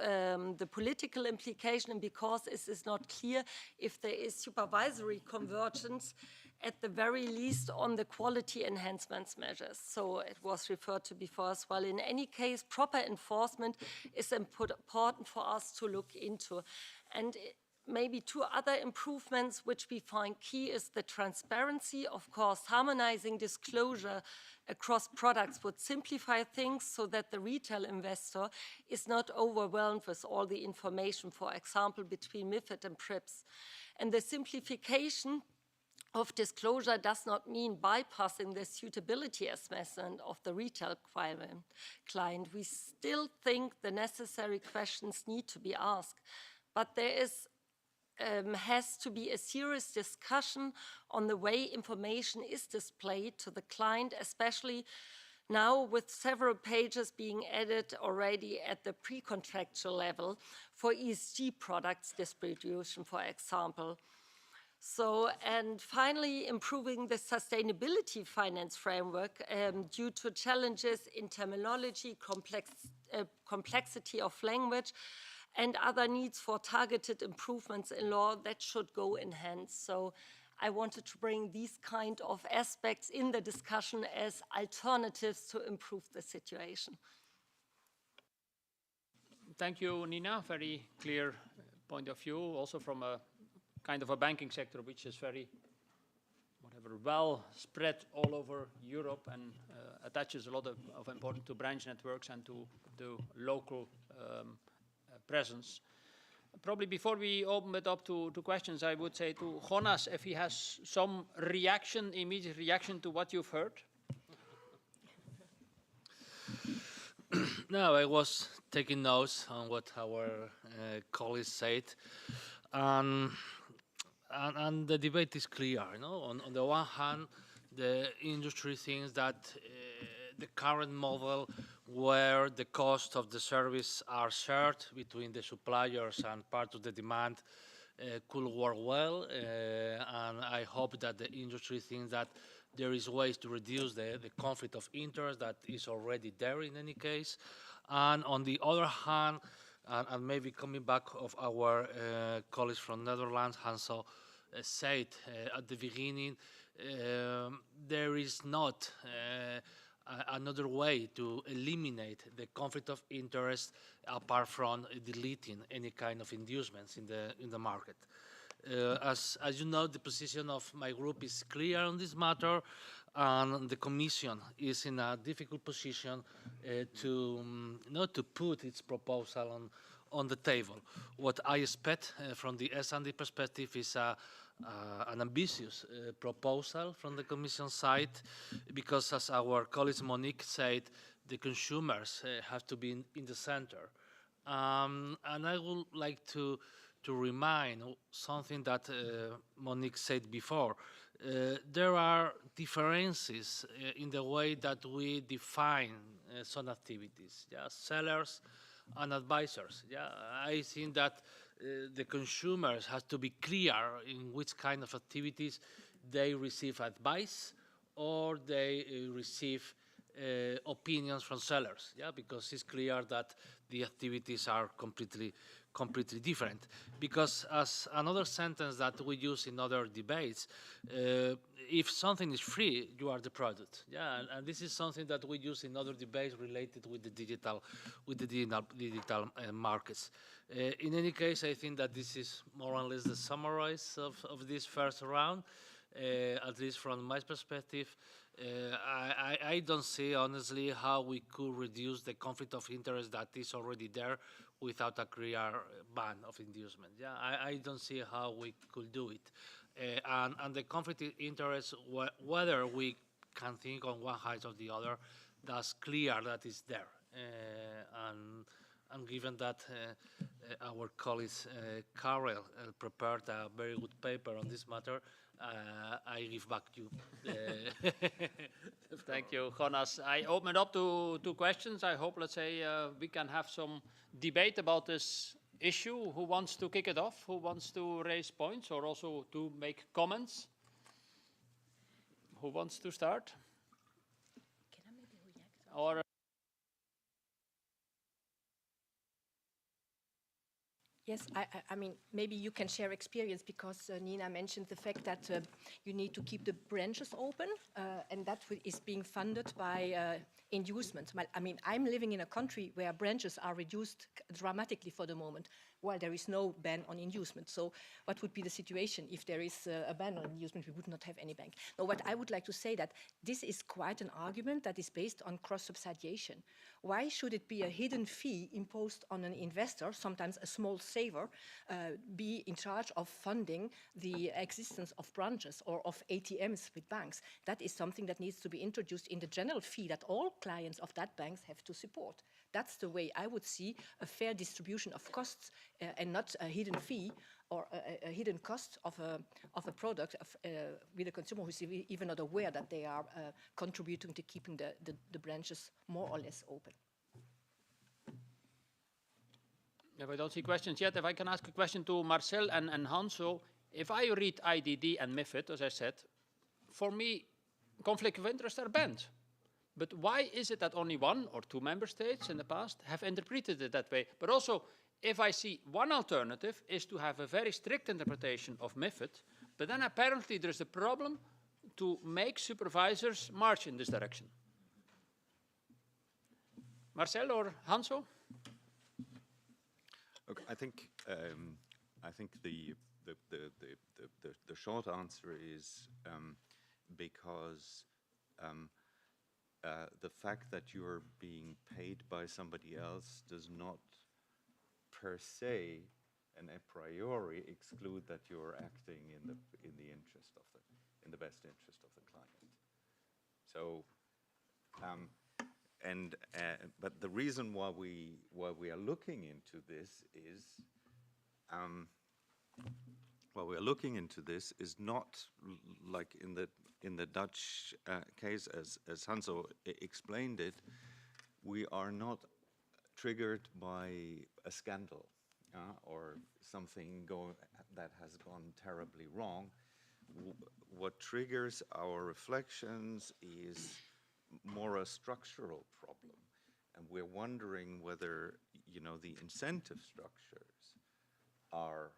the political implication, and because it is not clear if there is supervisory convergence, at the very least on the quality enhancements measures. So it was referred to before as well. In any case, proper enforcement is important for us to look into. And maybe two other improvements which we find key is the transparency. Of course, harmonizing disclosure across products would simplify things so that the retail investor is not overwhelmed with all the information, for example, between MiFID and PRIPS. And the simplification of disclosure does not mean bypassing the suitability assessment of the retail client. We still think the necessary questions need to be asked, but there has to be a serious discussion on the way information is displayed to the client, especially now with several pages being added already at the pre-contractual level for ESG products distribution, for example. So, and finally, improving the sustainability finance framework due to challenges in terminology, complexity of language, and other needs for targeted improvements in law that should go in hand. So I wanted to bring these kind of aspects in the discussion as alternatives to improve the situation. Thank you, Nina. Very clear point of view, also from a kind of a banking sector which is very, well spread all over Europe and attaches a lot of importance to branch networks and to the local presence. Probably before we open it up to questions, I would say to Jonas if he has some reaction, immediate reaction to what you've heard. No, I was taking notes on what our colleagues said. And the debate is clear. You know? On the one hand, the industry thinks that the current model where the cost of the service are shared between the suppliers and part of the demand could work well. And I hope that the industry thinks that there is ways to reduce the conflict of interest that is already there in any case. And on the other hand, And maybe coming back of our colleagues from Netherlands, Hanso said at the beginning, there is not another way to eliminate the conflict of interest apart from deleting any kind of inducements in the market. As you know, the position of my group is clear on this matter, and the Commission is in a difficult position not to put its proposal on the table. What I expect from the S&D perspective is an ambitious proposal from the Commission side, because as our colleague Monique said, the consumers have to be in the center. And I would like to remind something that Monique said before. There are differences in the way that we define some activities, sellers and advisors. I think that the consumers have to be clear in which kind of activities they receive advice or they receive opinions from sellers, because it's clear that the activities are completely different. Because as another sentence that we use in other debates, if something is free, you are the product. And this is something that we use in other debates related with the digital markets. In any case, I think that this is more or less the summary of this first round. At least from my perspective, I don't see honestly how we could reduce the conflict of interest that is already there without a clear ban of inducement. I don't see how we could do it. And the conflict of interest, whether we can think on one side or the other, that's clear that is there. And given that our colleague Karel prepared a very good paper on this matter, I give back to you. Thank you, Jonas. I open it up to questions. I hope, let's say, we can have some debate about this issue. Who wants to kick it off? Who wants to raise points or also to make comments? Who wants to start? Can I maybe react? Or Yes, I mean, maybe you can share experience because Nina mentioned the fact that you need to keep the branches open and that is being funded by inducement. I mean, I'm living in a country where branches are reduced dramatically for the moment, while there is no ban on inducement. So what would be the situation if there is a ban on inducement? We would not have any bank. No, what I would like to say that this is quite an argument that is based on cross-subsidization. Why should it be a hidden fee imposed on an investor, sometimes a small saver, be in charge of funding the existence of branches or of ATMs with banks? That is something that needs to be introduced in the general fee that all clients of that banks have to support. That's the way I would see a fair distribution of costs and not a hidden fee or a hidden cost of a product with a consumer who is even not aware that they are contributing to keeping the branches more or less open. if I don't see questions yet, if I can ask a question to Marcel and Hanso. If I read IDD and MiFID, as I said, for me, conflict of interest are banned. But why is it that only one or two member states in the past have interpreted it that way? But also, if I see one alternative is to have a very strict interpretation of MiFID, but then apparently there's a problem to make supervisors march in this direction. Marcel or Hanso? Okay, I think the short answer is because the fact that you are being paid by somebody else does not per se and a priori exclude that you are acting in the interest of in the best interest of the client. So, but the reason why we are looking into this is not like in the Dutch case, as Hanso explained it. We are not triggered by a scandal or something that has gone terribly wrong. What triggers our reflections is more a structural problem. and we're wondering whether, you know, the incentive structures are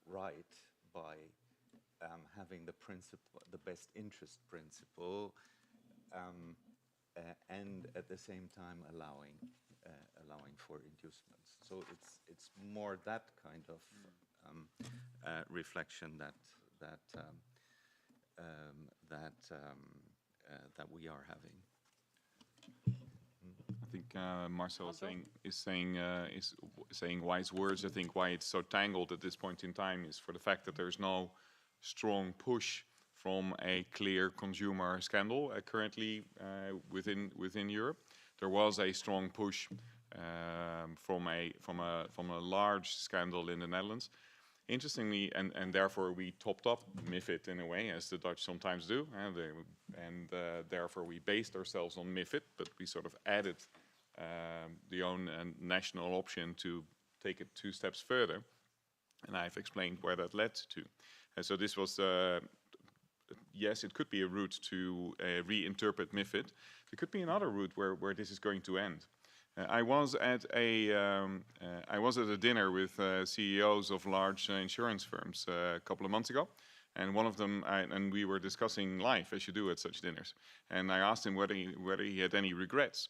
right by having the principle, the best interest principle, and at the same time allowing for inducements. So it's more that kind of reflection that we are having. I think Marcel is saying wise words. I think why it's so tangled at this point in time is for the fact that there's no strong push from a clear consumer scandal currently within Europe. There was a strong push from a large scandal in the Netherlands. Interestingly, and therefore we topped up MiFID in a way, as the Dutch sometimes do, and therefore we based ourselves on MiFID, but we sort of added the own national option to take it 2 steps further, and I've explained where that led to. And so this was, yes, it could be a route to reinterpret MiFID. There could be another route where this is going to end. I was at a dinner with CEOs of large insurance firms a couple of months ago, and one of them, and we were discussing life, as you do at such dinners. And I asked him whether he had any regrets,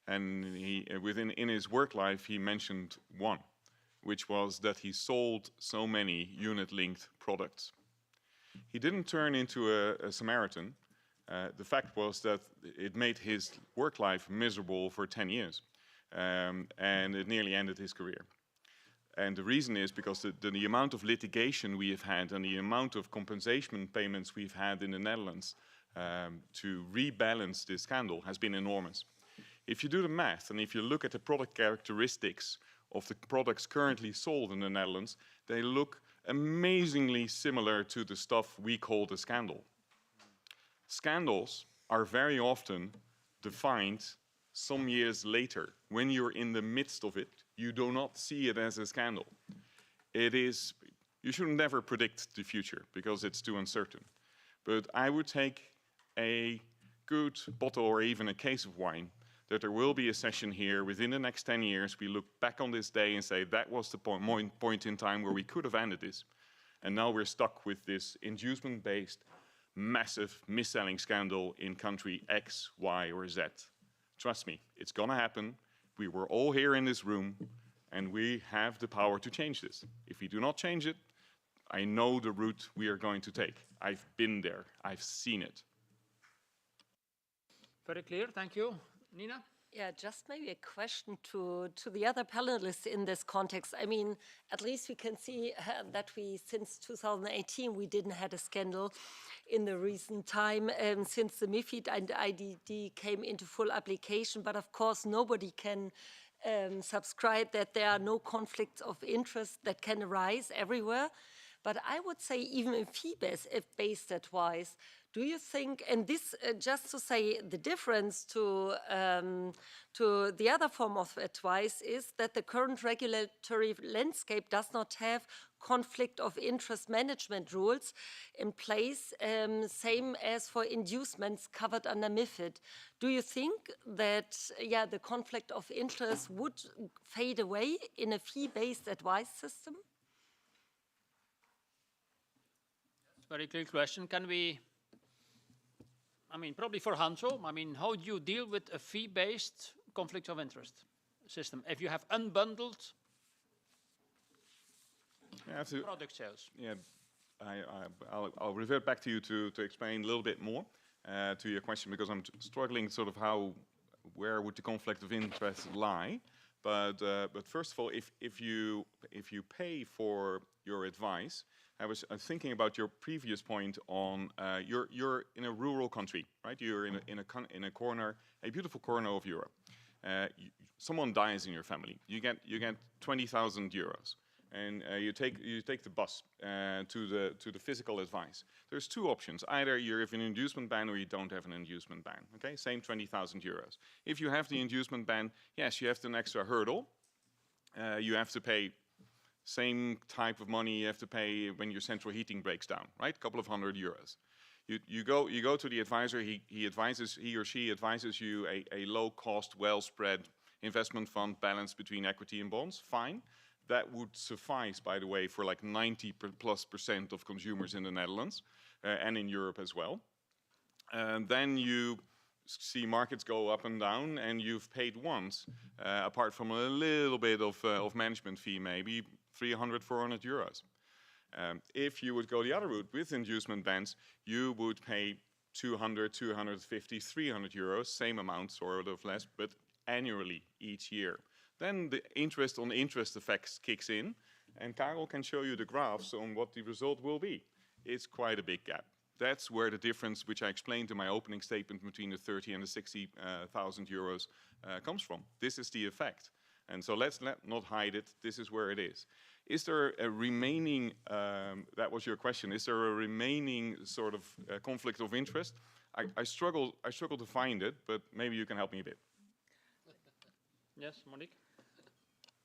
and in his work life he mentioned one, which was that he sold so many unit-linked products. He didn't turn into a Samaritan. The fact was that it made his work life miserable for 10 years. And it nearly ended his career. And the reason is because the amount of litigation we have had and the amount of compensation payments we've had in the Netherlands to rebalance this scandal has been enormous. If you do the math and if you look at the product characteristics of the products currently sold in the Netherlands, they look amazingly similar to the stuff we call the scandal. Scandals are very often defined some years later. When you're in the midst of it, you do not see it as a scandal. It is, you should never predict the future because it's too uncertain. But I would take a good bottle or even a case of wine that there will be a session here within the next 10 years. We look back on this day and say that was the point in time where we could have ended this. And now we're stuck with this inducement-based massive mis-selling scandal in country X, Y, or Z. Trust me, it's gonna happen. We were all here in this room, and we have the power to change this. If we do not change it, I know the route we are going to take. I've been there, I've seen it. Very clear, thank you. Nina? Yeah, just maybe a question to the other panelists in this context. I mean, at least we can see that since 2018, we didn't have a scandal in the recent time since the MiFID and IDD came into full application. But of course, nobody can subscribe that there are no conflicts of interest that can arise everywhere. But I would say even in fee-based advice, do you think, and this just to say the difference to the other form of advice is that the current regulatory landscape does not have conflict of interest management rules in place, same as for inducements covered under MiFID. Do you think that, yeah, the conflict of interest would fade away in a fee-based advice system? Very clear question. Can we, I mean, probably for Hanso, I mean, how do you deal with a fee-based conflict of interest system if you have unbundled product sales? Yeah, I'll revert back to you to explain a little bit more to your question, because I'm struggling sort of where would the conflict of interest lie. But first of all, if you pay for your advice, I was thinking about your previous point on you're in a rural country, right? You're in a corner, a beautiful corner of Europe. Someone dies in your family. You get 20,000 euros, and you take the bus to the physical advice. There's 2 options: either you have an inducement ban or you don't have an inducement ban. Okay, same 20,000 euros. If you have the inducement ban, yes, you have an extra hurdle. You have to pay. Same type of money you have to pay when your central heating breaks down, right? A couple of €100. You go to the advisor, he or she advises you a low-cost, well-spread investment fund balanced between equity and bonds, fine. That would suffice, by the way, for like 90+% of consumers in the Netherlands and in Europe as well. And then you see markets go up and down, and you've paid once, apart from a little bit of management fee, maybe 300, 400 euros. If you would go the other route with inducement bands, you would pay 200, 250, 300 euros, same amount, sort of less, but annually each year. Then the interest on interest effects kicks in, and Karel can show you the graphs on what the result will be. It's quite a big gap. That's where the difference, which I explained in my opening statement, between the 30 and the 60,000 euros comes from. This is the effect. And so let's not hide it. This is where it is. Is there a remaining, that was your question, is there a remaining sort of conflict of interest? I struggle to find it, but maybe you can help me a bit. Yes, Monique?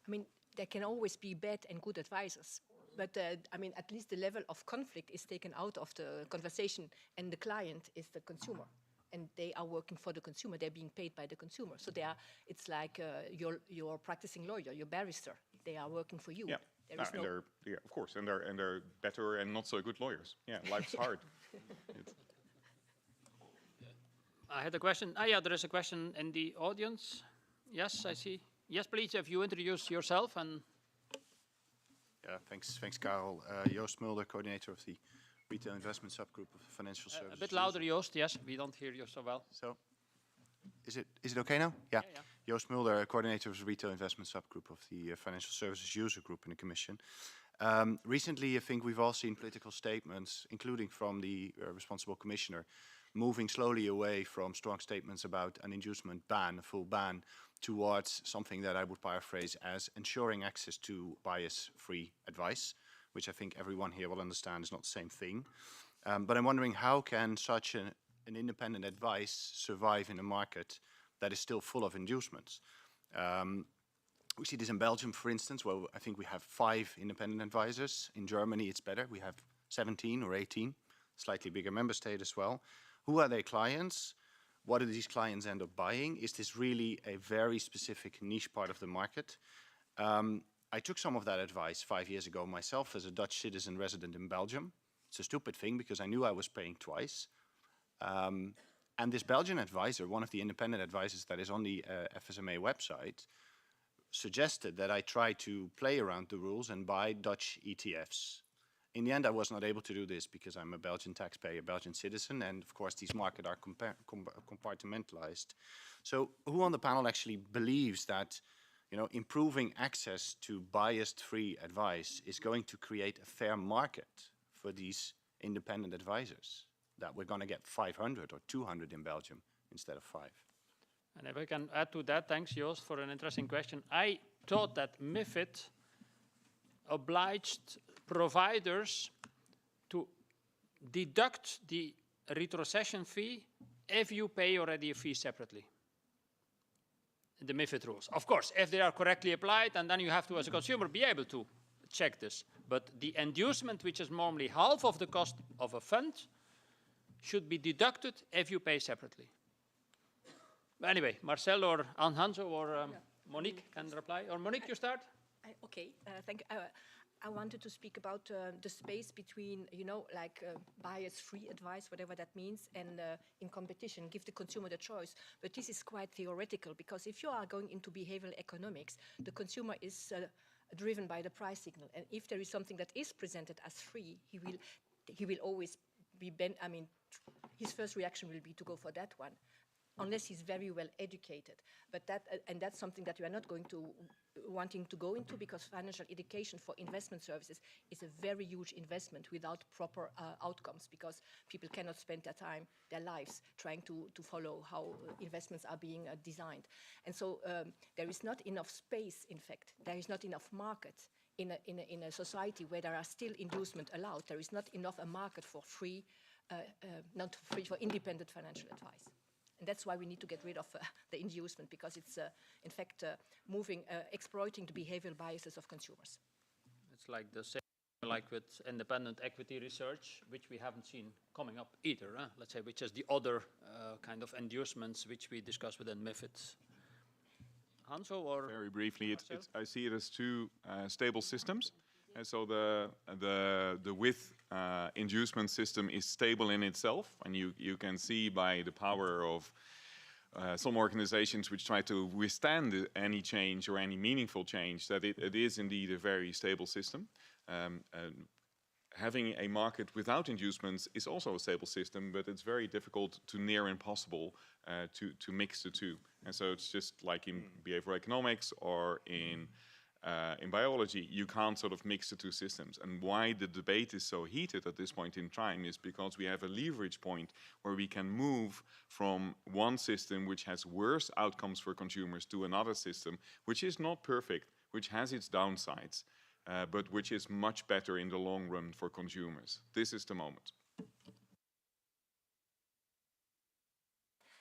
I mean, there can always be bad and good advisors. But I mean, at least the level of conflict is taken out of the conversation, and the client is the consumer. And they are working for the consumer. They're being paid by the consumer. So it's like your practicing lawyer, your barrister. They are working for you. Yeah, of course, and they're better and not so good lawyers. Yeah, life's hard. I had a question. Yeah, there is a question in the audience. Yes, I see. Yes, please, if you introduce yourself and... Yeah, thanks, Karel. Joost Mulder, coordinator of the Retail Investment Subgroup of Financial Services. A bit louder, Joost. Yes, we don't hear you so well. So, is it okay now? Yeah. Joost Mulder, coordinator of the Retail Investment Subgroup of the Financial Services User Group in the Commission. Recently, I think we've all seen political statements, including from the responsible commissioner, moving slowly away from strong statements about an inducement ban, a full ban, towards something that I would paraphrase as ensuring access to bias-free advice, which I think everyone here will understand is not the same thing. But I'm wondering, how can such an independent advice survive in a market that is still full of inducements? We see this in Belgium, for instance, where I think we have 5 independent advisors. In Germany, it's better. We have 17 or 18, slightly bigger member state as well. Who are their clients? What do these clients end up buying? Is this really a very specific niche part of the market? I took some of that advice 5 years ago myself as a Dutch citizen resident in Belgium. It's a stupid thing because I knew I was paying twice. And this Belgian advisor, one of the independent advisors that is on the FSMA website, suggested that I try to play around the rules and buy Dutch ETFs. In the end, I was not able to do this because I'm a Belgian taxpayer, Belgian citizen, and of course these markets are compartmentalized. So who on the panel actually believes that, improving access to biased-free advice is going to create a fair market for these independent advisors, that we're going to get 500 or 200 in Belgium instead of 5? And if I can add to that, thanks, Joost, for an interesting question. I thought that MiFID obliged providers to deduct the retrocession fee if you pay already a fee separately. The MiFID rules. Of course, if they are correctly applied, and then you have to, as a consumer, be able to check this. But the inducement, which is normally half of the cost of a fund, should be deducted if you pay separately. But anyway, Marcel or Hanso or Monique can reply. Or Monique, you start? Okay, thank you. I wanted to speak about the space between, bias-free advice, whatever that means, and in competition, give the consumer the choice. But this is quite theoretical, because if you are going into behavioral economics, the consumer is driven by the price signal. And if there is something that is presented as free, he will always be, his first reaction will be to go for that one, unless he's very well educated. But that's something that we are not wanting to go into, because financial education for investment services is a very huge investment without proper outcomes, because people cannot spend their lives trying to follow how investments are being designed. And so there is not enough space, in fact. There is not enough market in a society where there are still inducement allowed. There is not enough a market for free, not free, for independent financial advice. And that's why we need to get rid of the inducement, because it's, in fact, exploiting the behavioral biases of consumers. It's like the same like with independent equity research, which we haven't seen coming up either, let's say, which is the other kind of inducements which we discussed within MiFID. Hanso, or? Very briefly, I see it as two stable systems. And so the with inducement system is stable in itself, and you can see by the power of some organizations which try to withstand any change or any meaningful change that it is indeed a very stable system. Having a market without inducements is also a stable system, but it's very difficult to near impossible to mix the two. And so it's just like in behavioral economics or in biology, you can't sort of mix the two systems. And why the debate is so heated at this point in time is because we have a leverage point where we can move from one system which has worse outcomes for consumers to another system which is not perfect, which has its downsides, but which is much better in the long run for consumers. This is the moment.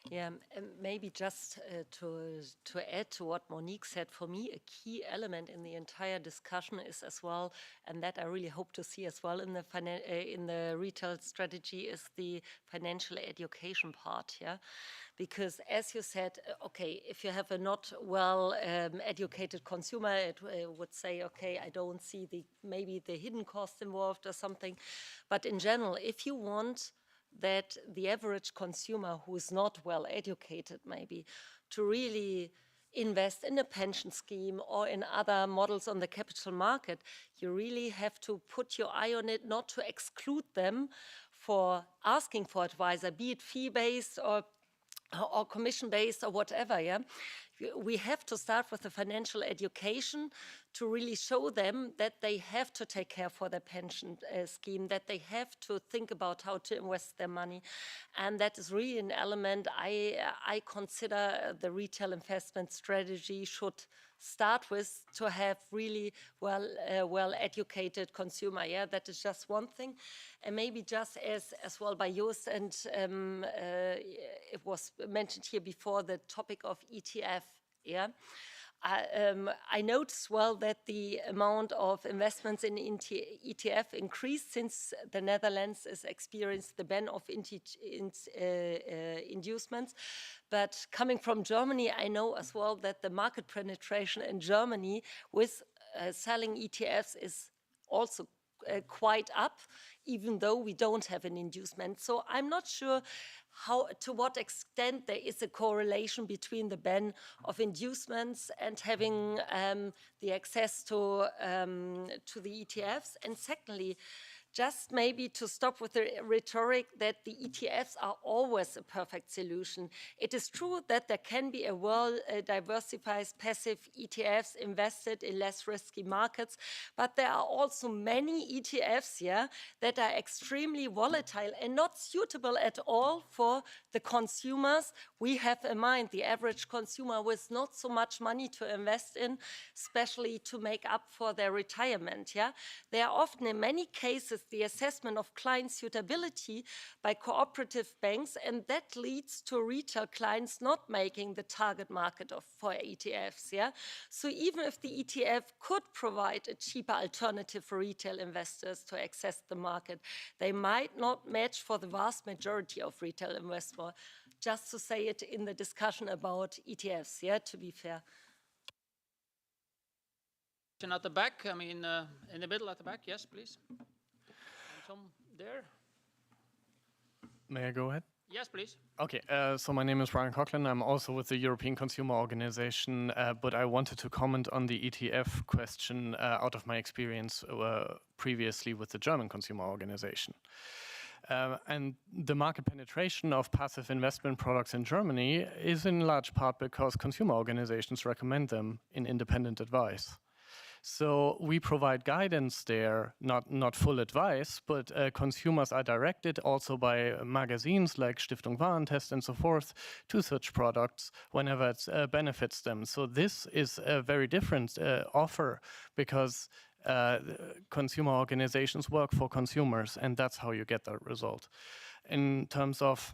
Yeah, maybe just to add to what Monique said, for me, a key element in the entire discussion is as well, and that I really hope to see as well in the retail strategy, is the financial education part. Yeah, because as you said, okay, if you have a not well educated consumer, it would say, okay, I don't see maybe the hidden cost involved or something, but in general, if you want that the average consumer who is not well educated maybe to really invest in a pension scheme or in other models on the capital market, you really have to put your eye on it, not to exclude them for asking for advisor, be it fee-based or commission-based or whatever, yeah? We have to start with the financial education to really show them that they have to take care for their pension scheme, that they have to think about how to invest their money. And that is really an element I consider the retail investment strategy should start with, to have really well-educated consumer. Yeah, that is just one thing. And maybe just as well by Joost, and it was mentioned here before, the topic of ETF. Yeah. I noticed well that the amount of investments in ETF increased since the Netherlands has experienced the ban of inducements. But coming from Germany, I know as well that the market penetration in Germany with selling ETFs is also quite up, even though we don't have an inducement. So I'm not sure to what extent there is a correlation between the ban of inducements and having the access to the ETFs. And secondly, just maybe to stop with the rhetoric that the ETFs are always a perfect solution. It is true that there can be a well-diversified passive ETFs invested in less risky markets, but there are also many ETFs, yeah, that are extremely volatile and not suitable at all for the consumers we have in mind, the average consumer with not so much money to invest in, especially to make up for their retirement. Yeah, they are often, in many cases, the assessment of client suitability by cooperative banks, and that leads to retail clients not making the target market for ETFs. Yeah, so even if the ETF could provide a cheaper alternative for retail investors to access the market, they might not match for the vast majority of retail investors. Just to say it in the discussion about ETFs. Yeah, to be fair. At the back, I mean, in the middle at the back, yes, please. Some there. May I go ahead? Yes, please. Okay, so my name is Brian Coughlin. I'm also with the European Consumer Organization, but I wanted to comment on the ETF question out of my experience previously with the German Consumer Organization. And the market penetration of passive investment products in Germany is in large part because consumer organizations recommend them in independent advice. So we provide guidance there, not full advice, but consumers are directed also by magazines like Stiftung Warentest and so forth to such products whenever it benefits them. So this is a very different offer because consumer organizations work for consumers, and that's how you get that result. In terms of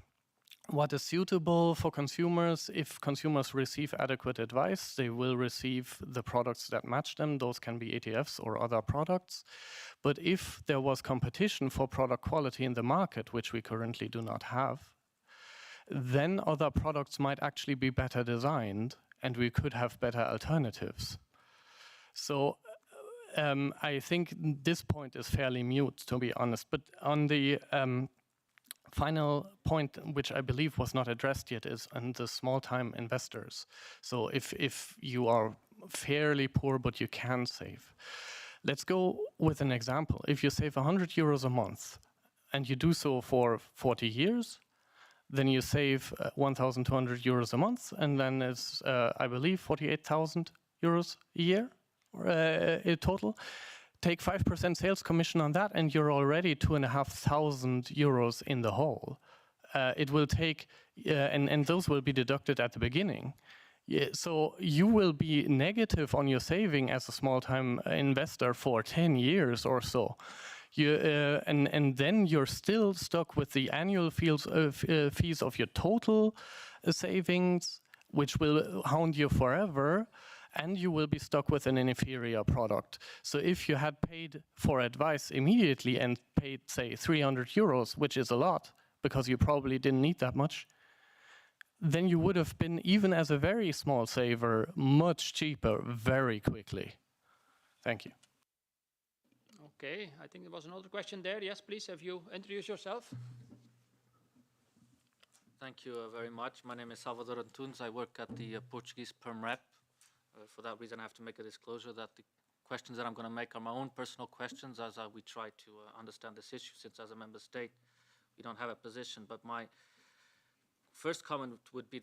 what is suitable for consumers. If consumers receive adequate advice, they will receive the products that match them. Those can be ETFs or other products. But if there was competition for product quality in the market, which we currently do not have, then other products might actually be better designed and we could have better alternatives. So I think this point is fairly mute, to be honest. But on the final point, which I believe was not addressed yet, is on the small-time investors. So if you are fairly poor but you can save. Let's go with an example. If you save 100 euros a month and you do so for 40 years, then you save 1,200 euros a month, and then it's, I believe, 48,000 euros a year in total. Take 5% sales commission on that, and you're already 2,500 euros in the hole. It will take, and those will be deducted at the beginning. Yeah, so you will be negative on your saving as a small-time investor for 10 years or so. And then you're still stuck with the annual fees of your total savings, which will hound you forever, and you will be stuck with an inferior product. So if you had paid for advice immediately and paid, say, 300 euros, which is a lot, because you probably didn't need that much, then you would have been, even as a very small saver, much cheaper very quickly. Thank you. Okay, I think there was another question there. Yes, please, have you introduced yourself? Thank you very much. My name is Salvador Antunes. I work at the Portuguese PermRep. For that reason, I have to make a disclosure that the questions that I'm going to make are my own personal questions as we try to understand this issue, since as a member state, we don't have a position. But my first comment would be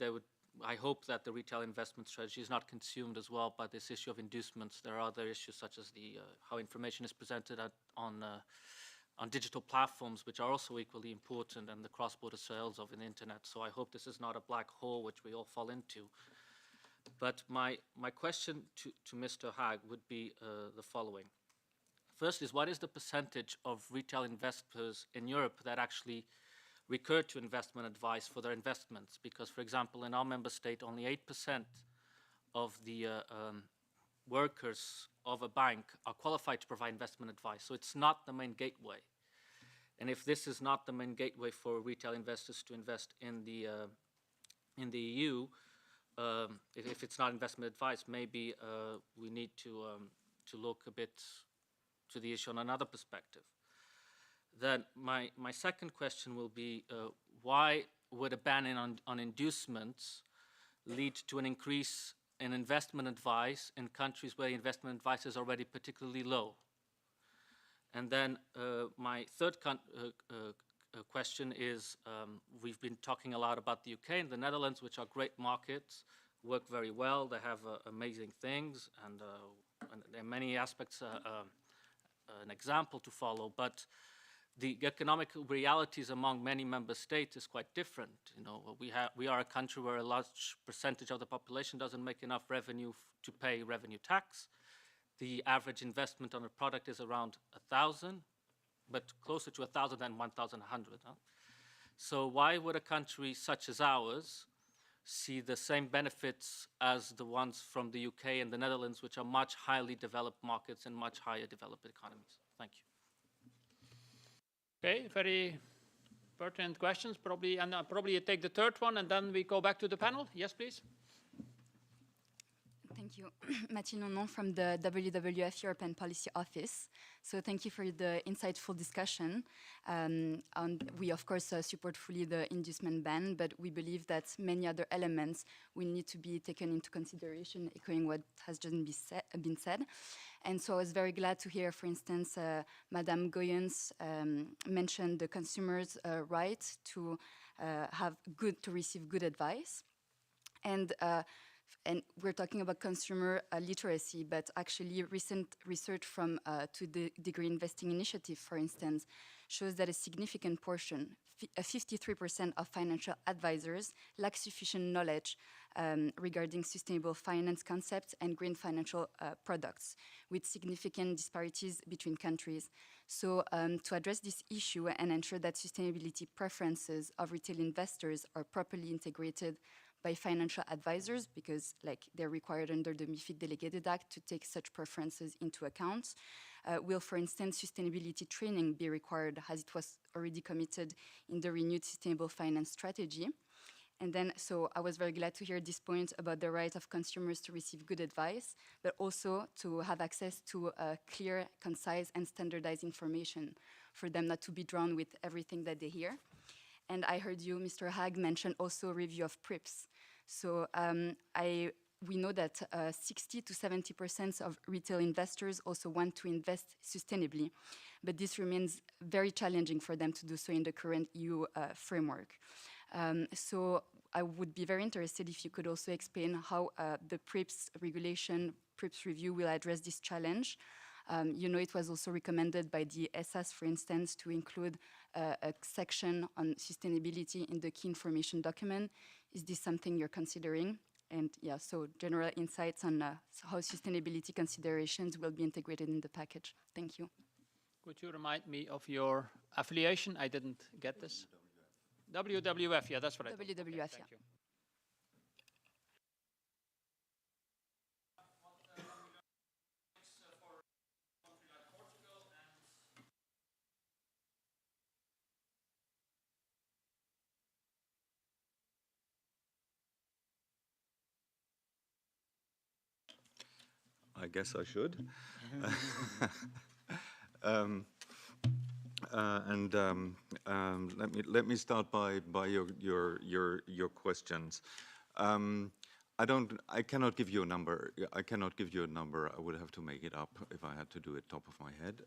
I hope that the retail investment strategy is not consumed as well by this issue of inducements. There are other issues such as the how information is presented on digital platforms, which are also equally important, and the cross-border sales of the internet. So I hope this is not a black hole which we all fall into. But my question to Mr. Haag would be the following. First is, what is the percentage of retail investors in Europe that actually recur to investment advice for their investments? Because, for example, in our member state, only 8% of the workers of a bank are qualified to provide investment advice. So it's not the main gateway. And if this is not the main gateway for retail investors to invest in the EU, if it's not investment advice, maybe we need to look a bit to the issue on another perspective. Then my second question will be, why would a ban on inducements lead to an increase in investment advice in countries where investment advice is already particularly low? And then my third question is, we've been talking a lot about the UK and the Netherlands, which are great markets, work very well, they have amazing things, and in many aspects an example to follow, but the economic realities among many member states is quite different. You know, we are a country where a large percentage of the population doesn't make enough revenue to pay revenue tax. The average investment on a product is around 1,000, but closer to 1,000 than 1,100. Huh? So why would a country such as ours see the same benefits as the ones from the UK and the Netherlands, which are much highly developed markets and much higher developed economies? Thank you. Okay, very pertinent questions. Probably you take the third one, and then we go back to the panel. Yes, please. Thank you. Mathilde Nonon from the WWF European Policy Office. So thank you for the insightful discussion. And we, of course, support fully the inducement ban, but we believe that many other elements will need to be taken into consideration, echoing what has just been said. And so I was very glad to hear, for instance, Madame Goyens mention the consumer's right to receive good advice. And we're talking about consumer literacy, but actually recent research from To the Degree Investing Initiative, for instance, shows that a significant portion, 53% of financial advisors lack sufficient knowledge regarding sustainable finance concepts and green financial products, with significant disparities between countries. So to address this issue and ensure that sustainability preferences of retail investors are properly integrated by financial advisors, because they're required under the MiFID Delegated Act to take such preferences into account. Will, for instance, sustainability training be required, as it was already committed in the renewed sustainable finance strategy? And then, so I was very glad to hear this point about the right of consumers to receive good advice, but also to have access to clear, concise, and standardized information for them not to be drawn with everything that they hear. And I heard you, Mr. Haag, mention also a review of PRIPS. So we know that 60 to 70% of retail investors also want to invest sustainably, but this remains very challenging for them to do so in the current EU framework. So I would be very interested if you could also explain how the PRIPS regulation, PRIPS review will address this challenge. You know, it was also recommended by the ESAS, for instance, to include a section on sustainability in the key information document. Is this something you're considering? And yeah, so general insights on how sustainability considerations will be integrated in the package. Thank you. Could you remind me of your affiliation? I didn't get this. WWF, yeah, that's what I thought. WWF, okay, yeah. Thank you. I guess I should. Let me start by your questions. I cannot give you a number. I cannot give you a number. I would have to make it up if I had to do it top of my head.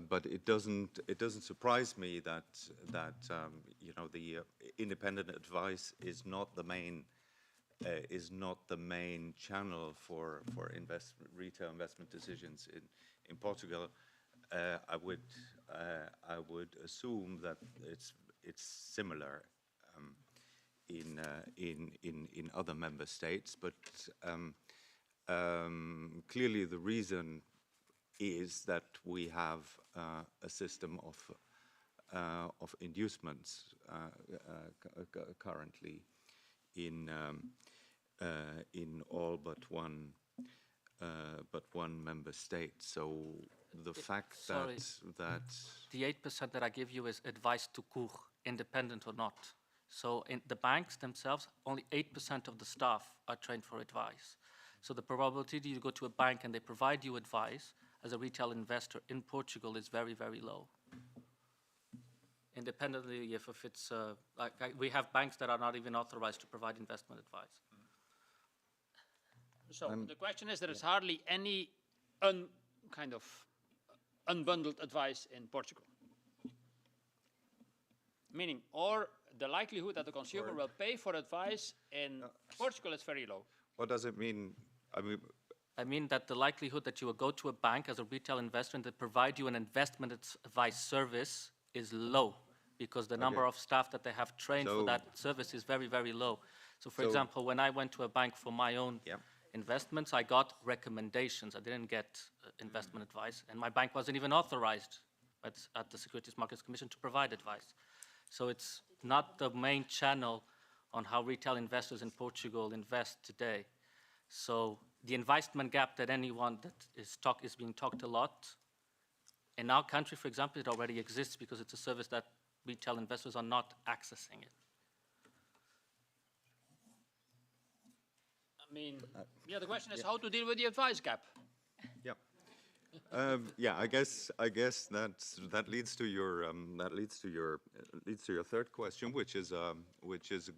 But it doesn't surprise me that you know, the independent advice is not the main channel for retail investment decisions in Portugal. I would assume that it's similar in other member states, but clearly the reason is that we have a system of inducements currently in all but one member state. So the fact that the 8% that I give you is advice to cour, independent or not. So in the banks themselves, only 8% of the staff are trained for advice. So the probability you go to a bank and they provide you advice as a retail investor in Portugal is very, very low. Independently, if it's we have banks that are not even authorized to provide investment advice. So the question is, there is hardly any kind of unbundled advice in Portugal. Meaning, or the likelihood that the consumer will pay for advice in Portugal is very low. What does it mean? I mean that the likelihood that you will go to a bank as a retail investor and they provide you an investment advice service is low, because the number of staff that they have trained for that service is very, very low. So for example, when I went to a bank for my own investments, I got recommendations. I didn't get investment advice, and my bank wasn't even authorized at the Securities Markets Commission to provide advice. So it's not the main channel on how retail investors in Portugal invest today. So the investment gap that anyone that is being talked a lot, in our country, for example, it already exists because it's a service that retail investors are not accessing it. I mean, yeah, the question is how to deal with the advice gap. Yeah. Yeah, I guess that leads to your third question, which is a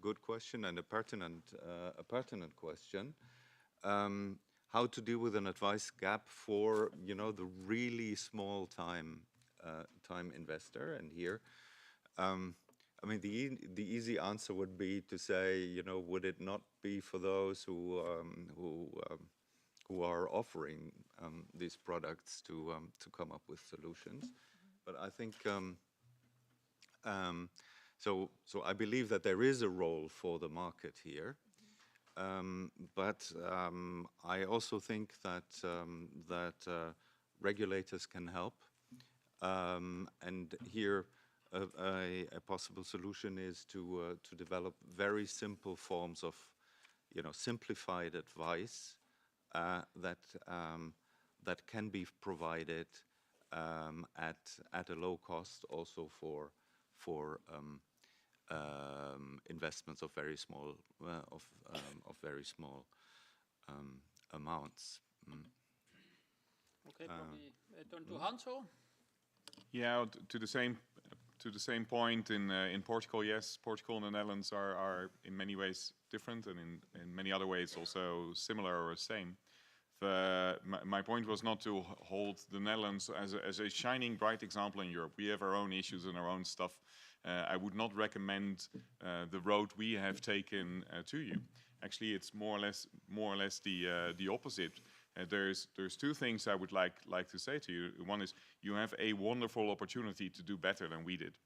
good question and a pertinent question. How to deal with an advice gap for, you know, the really small time investor? And here, I mean, the easy answer would be to say, you know, would it not be for those who are offering these products to come up with solutions? but I think so I believe that there is a role for the market here, but I also think that regulators can help, and here a possible solution is to develop very simple forms of, simplified advice that can be provided at a low cost, also for investments of very small amounts. Okay, probably turn to Hanso. Yeah, to the same point in Portugal. Yes, Portugal and the Netherlands are in many ways different, and in many other ways also similar or same. My point was not to hold the Netherlands as a shining bright example in Europe. We have our own issues and our own stuff. I would not recommend the road we have taken to you. Actually, it's more or less the opposite. There's two things I would like to say to you. One is you have a wonderful opportunity to do better than we did.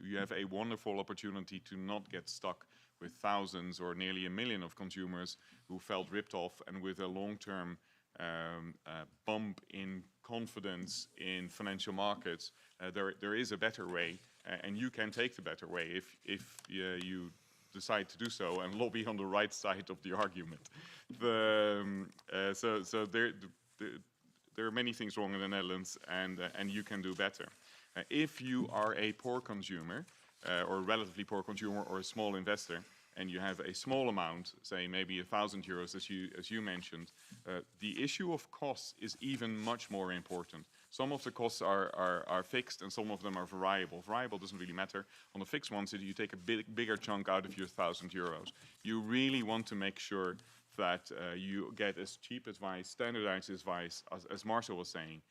You have a wonderful opportunity to not get stuck with thousands or nearly 1 million of consumers who felt ripped off, and with a long-term bump in confidence in financial markets. There is a better way, and you can take the better way if you decide to do so and lobby on the right side of the argument. So there are many things wrong in the Netherlands, and you can do better. If you are a poor consumer, or a relatively poor consumer, or a small investor, and you have a small amount, say maybe €1,000, as you mentioned, the issue of costs is even much more important. Some of the costs are fixed, and some of them are variable. Variable doesn't really matter. On the fixed ones, you take a bigger chunk out of your €1,000. You really want to make sure that you get as cheap advice, standardized advice, as Marcel was saying.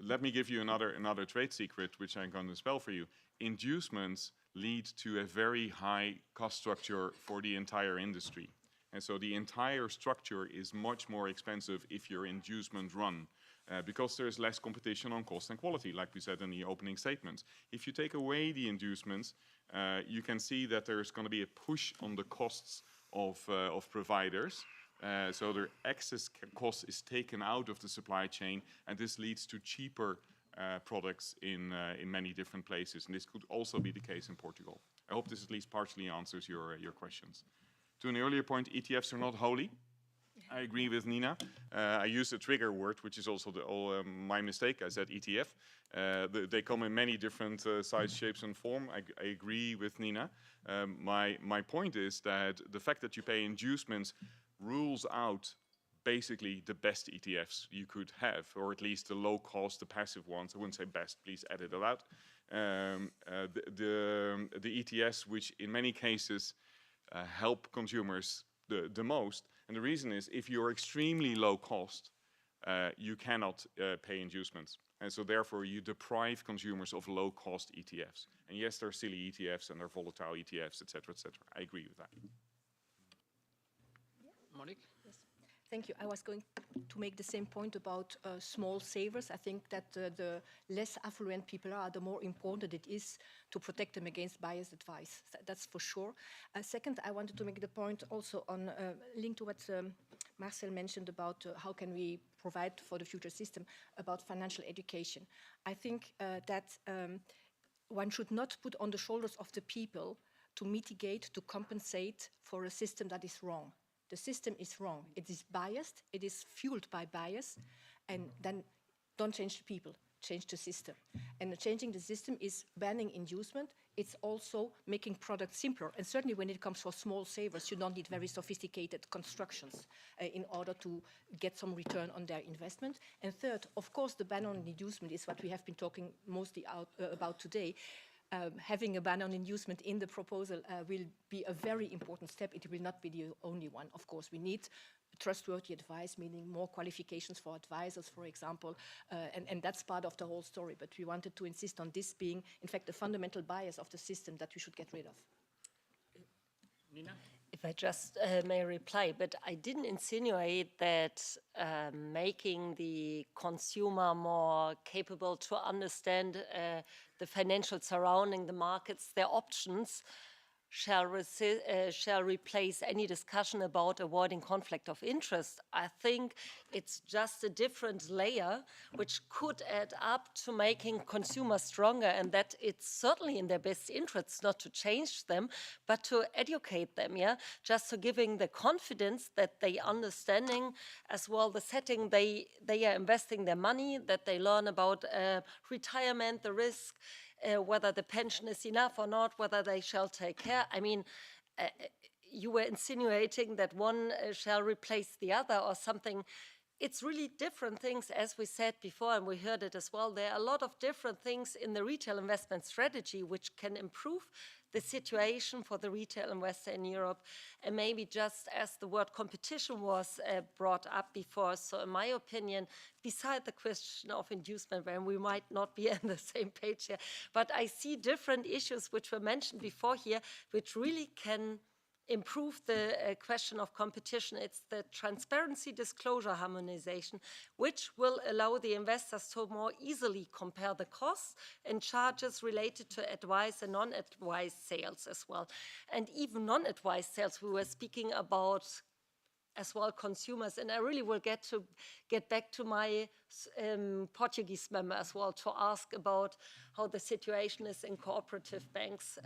Let me give you another trade secret, which I'm going to spell for you. Inducements lead to a very high cost structure for the entire industry. And so the entire structure is much more expensive if you're inducement run, because there's less competition on cost and quality, like we said in the opening statements. If you take away the inducements, you can see that there's going to be a push on the costs of providers. So their excess cost is taken out of the supply chain, and this leads to cheaper products in many different places. And this could also be the case in Portugal. I hope this at least partially answers your questions. To an earlier point, ETFs are not holy. I agree with Nina. I used a trigger word, which is also my mistake. I said ETF. They come in many different size, shapes, and form. I agree with Nina. My point is that the fact that you pay inducements rules out basically the best ETFs you could have, or at least the low cost, the passive ones. I wouldn't say best, please edit it out. The ETFs, which in many cases help consumers the most. And the reason is, if you're extremely low cost, you cannot pay inducements. And so therefore you deprive consumers of low cost ETFs. And yes, there are silly ETFs and there are volatile ETFs, et cetera, et cetera. I agree with that. Monique? Yes. Thank you. I was going to make the same point about small savers. I think that the less affluent people are, the more important it is to protect them against biased advice. That's for sure. Second, I wanted to make the point also on linked to what Marcel mentioned about how can we provide for the future system about financial education. I think that one should not put on the shoulders of the people to mitigate, to compensate for a system that is wrong. The system is wrong. It is biased. It is fueled by bias. And then don't change the people, change the system. And changing the system is banning inducement. It's also making products simpler. And certainly when it comes for small savers, you don't need very sophisticated constructions in order to get some return on their investment. And third, of course, the ban on inducement is what we have been talking mostly about today. Having a ban on inducement in the proposal will be a very important step. It will not be the only one. Of course, we need trustworthy advice, meaning more qualifications for advisors, for example, and that's part of the whole story. But we wanted to insist on this being, in fact, a fundamental bias of the system that we should get rid of. Nina? If I just may reply, but I didn't insinuate that making the consumer more capable to understand the financial surrounding the markets, their options, shall replace any discussion about avoiding conflict of interest. I think it's just a different layer which could add up to making consumers stronger, and that it's certainly in their best interests not to change them, but to educate them, yeah? Just to giving the confidence that they understanding as well the setting they are investing their money, that they learn about retirement, the risk, whether the pension is enough or not, whether they shall take care. I mean, you were insinuating that one shall replace the other or something. It's really different things, as we said before, and we heard it as well. There are a lot of different things in the retail investment strategy which can improve the situation for the retail investor in Europe. And maybe just as the word competition was brought up before, so in my opinion, beside the question of inducement, when we might not be on the same page here, but I see different issues which were mentioned before here, which really can improve the question of competition. It's the transparency disclosure harmonization, which will allow the investors to more easily compare the costs and charges related to advice and non-advised sales as well. And even non-advised sales, we were speaking about as well consumers, and I really will get back to my Portuguese member as well to ask about how the situation is in cooperative banks.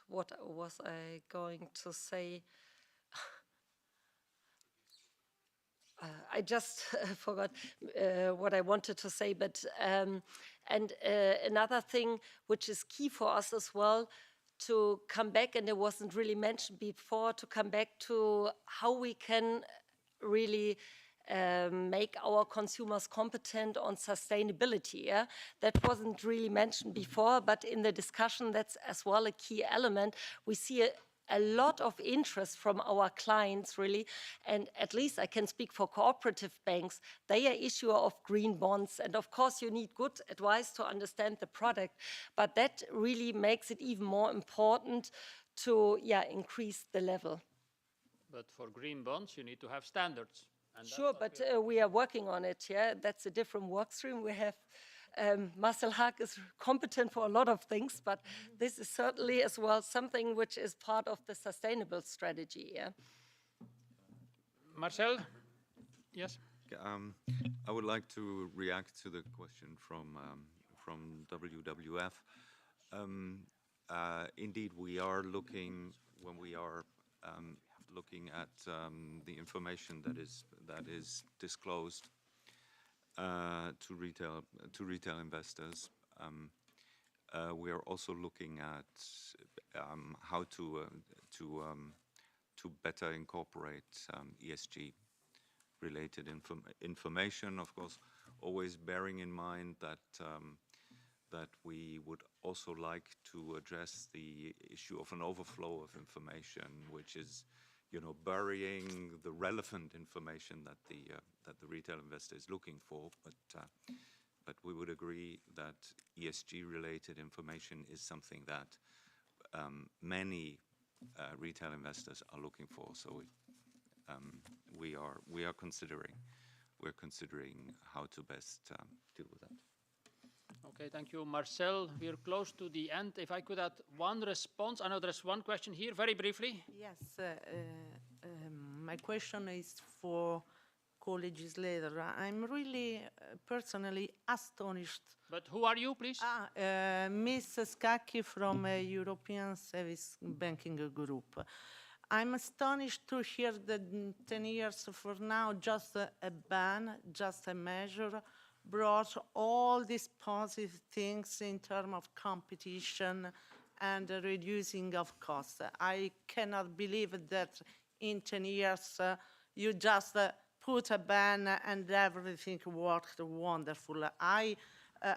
What was I going to say? I just forgot what I wanted to say, but another thing which is key for us as well, to come back, and it wasn't really mentioned before, to come back to how we can really make our consumers competent on sustainability. Yeah? That wasn't really mentioned before, but in the discussion, that's as well a key element. We see a lot of interest from our clients, really, and at least I can speak for cooperative banks. They are issuer of green bonds, and of course you need good advice to understand the product, but that really makes it even more important to increase the level. But for green bonds, you need to have standards. Sure, but we are working on it, yeah? That's a different work stream. We have, Marcel Haag is competent for a lot of things, but this is certainly as well something which is part of the sustainable strategy, yeah? Marcel? Yes? I would like to react to the question from WWF. Indeed, we are looking, when we are looking at the information that is disclosed to retail investors. We are also looking at how to better incorporate ESG related information. Of course, always bearing in mind that that we would also like to address the issue of an overflow of information, which is, burying the relevant information that the retail investor is looking for. But we would agree that ESG-related information is something that many retail investors are looking for. So we're considering how to best deal with that. Okay, thank you, Marcel. We're close to the end. If I could add one response. I know there's one question here, very briefly. Yes, my question is for co-legislator. I'm really personally astonished. But who are you, please? Ms. Scacchi from European Service Banking Group. I'm astonished to hear that 10 years from now, just a ban, just a measure, brought all these positive things in terms of competition and reducing of costs. I cannot believe that in 10 years you just put a ban and everything worked wonderful. I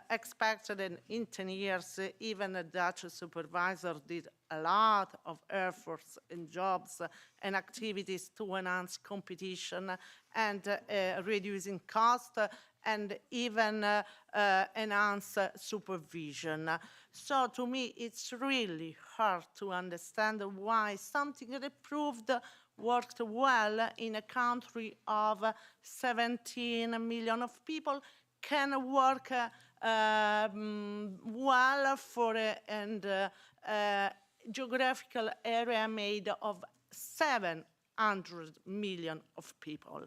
expected that in 10 years, even a Dutch supervisor did a lot of efforts and jobs and activities to enhance competition and reducing cost and even enhance supervision. So to me, it's really hard to understand why something that proved worked well in a country of 17 million of people can work well for a geographical area made of 700 million of people.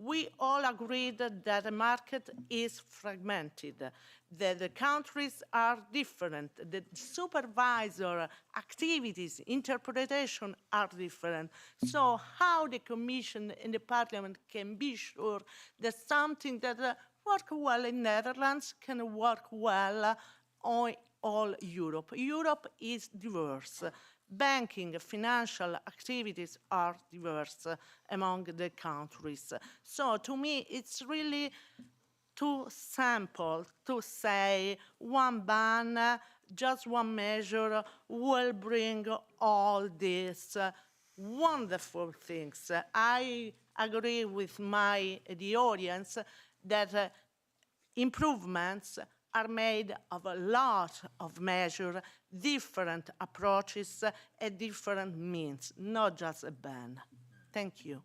We all agreed that the market is fragmented, that the countries are different, that supervisor activities, interpretation are different. So how the Commission and the Parliament can be sure that something that works well in Netherlands can work well on all Europe? Europe is diverse. Banking, financial activities are diverse among the countries. So to me, it's really too simple to say one ban, just one measure will bring all these wonderful things. I agree with the audience that improvements are made of a lot of measures, different approaches, and different means, not just a ban. Thank you.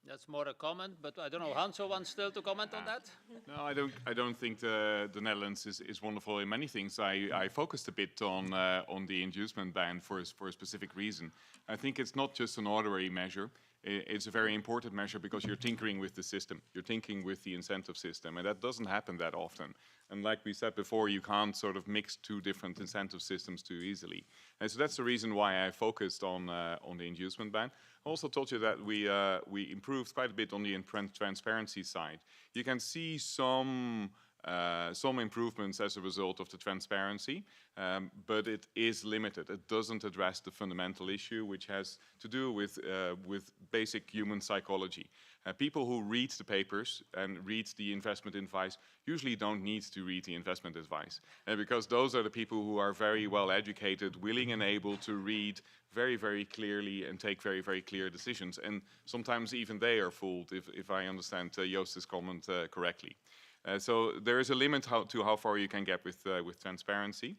That's more a comment, but I don't know, Hanso wants still to comment on that? No, I don't think the Netherlands is wonderful in many things. I focused a bit on the inducement ban for a specific reason. I think it's not just an ordinary measure. It's a very important measure because you're tinkering with the system. You're tinkering with the incentive system, and that doesn't happen that often. And like we said before, you can't sort of mix two different incentive systems too easily. And so that's the reason why I focused on the inducement ban. I also told you that we improved quite a bit on the transparency side. You can see some improvements as a result of the transparency, but it is limited. It doesn't address the fundamental issue, which has to do with basic human psychology. People who read the papers and read the investment advice usually don't need to read the investment advice, because those are the people who are very well educated, willing and able to read very, very clearly and take very, very clear decisions. And sometimes even they are fooled, if I understand Joost's comment correctly. So there is a limit to how far you can get with transparency.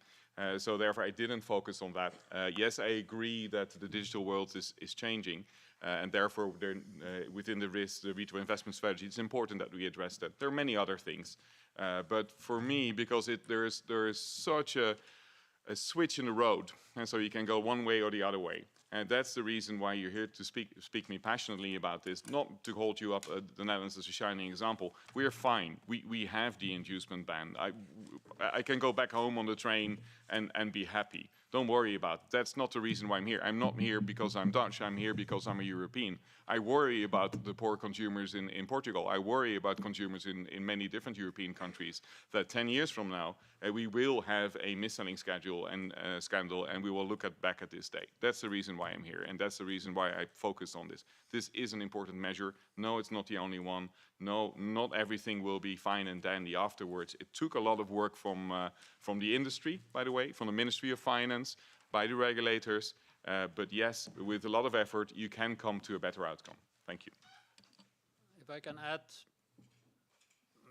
So therefore, I didn't focus on that. Yes, I agree that the digital world is changing, and therefore, within the retail investment strategy, it's important that we address that. There are many other things, but for me, because there is such a switch in the road, and so you can go one way or the other way. And that's the reason why you're here to speak me passionately about this, not to hold you up the Netherlands as a shining example. We are fine. We have the inducement ban. I can go back home on the train and be happy. Don't worry about it. That's not the reason why I'm here. I'm not here because I'm Dutch. I'm here because I'm a European. I worry about the poor consumers in Portugal. I worry about consumers in many different European countries, that 10 years from now, we will have a mis-selling scandal, and we will look back at this day. That's the reason why I'm here, and that's the reason why I focus on this. This is an important measure. No, it's not the only one. No, not everything will be fine and dandy afterwards. It took a lot of work from the industry, by the way, from the Ministry of Finance, by the regulators. But yes, with a lot of effort, you can come to a better outcome. Thank you. If I can add,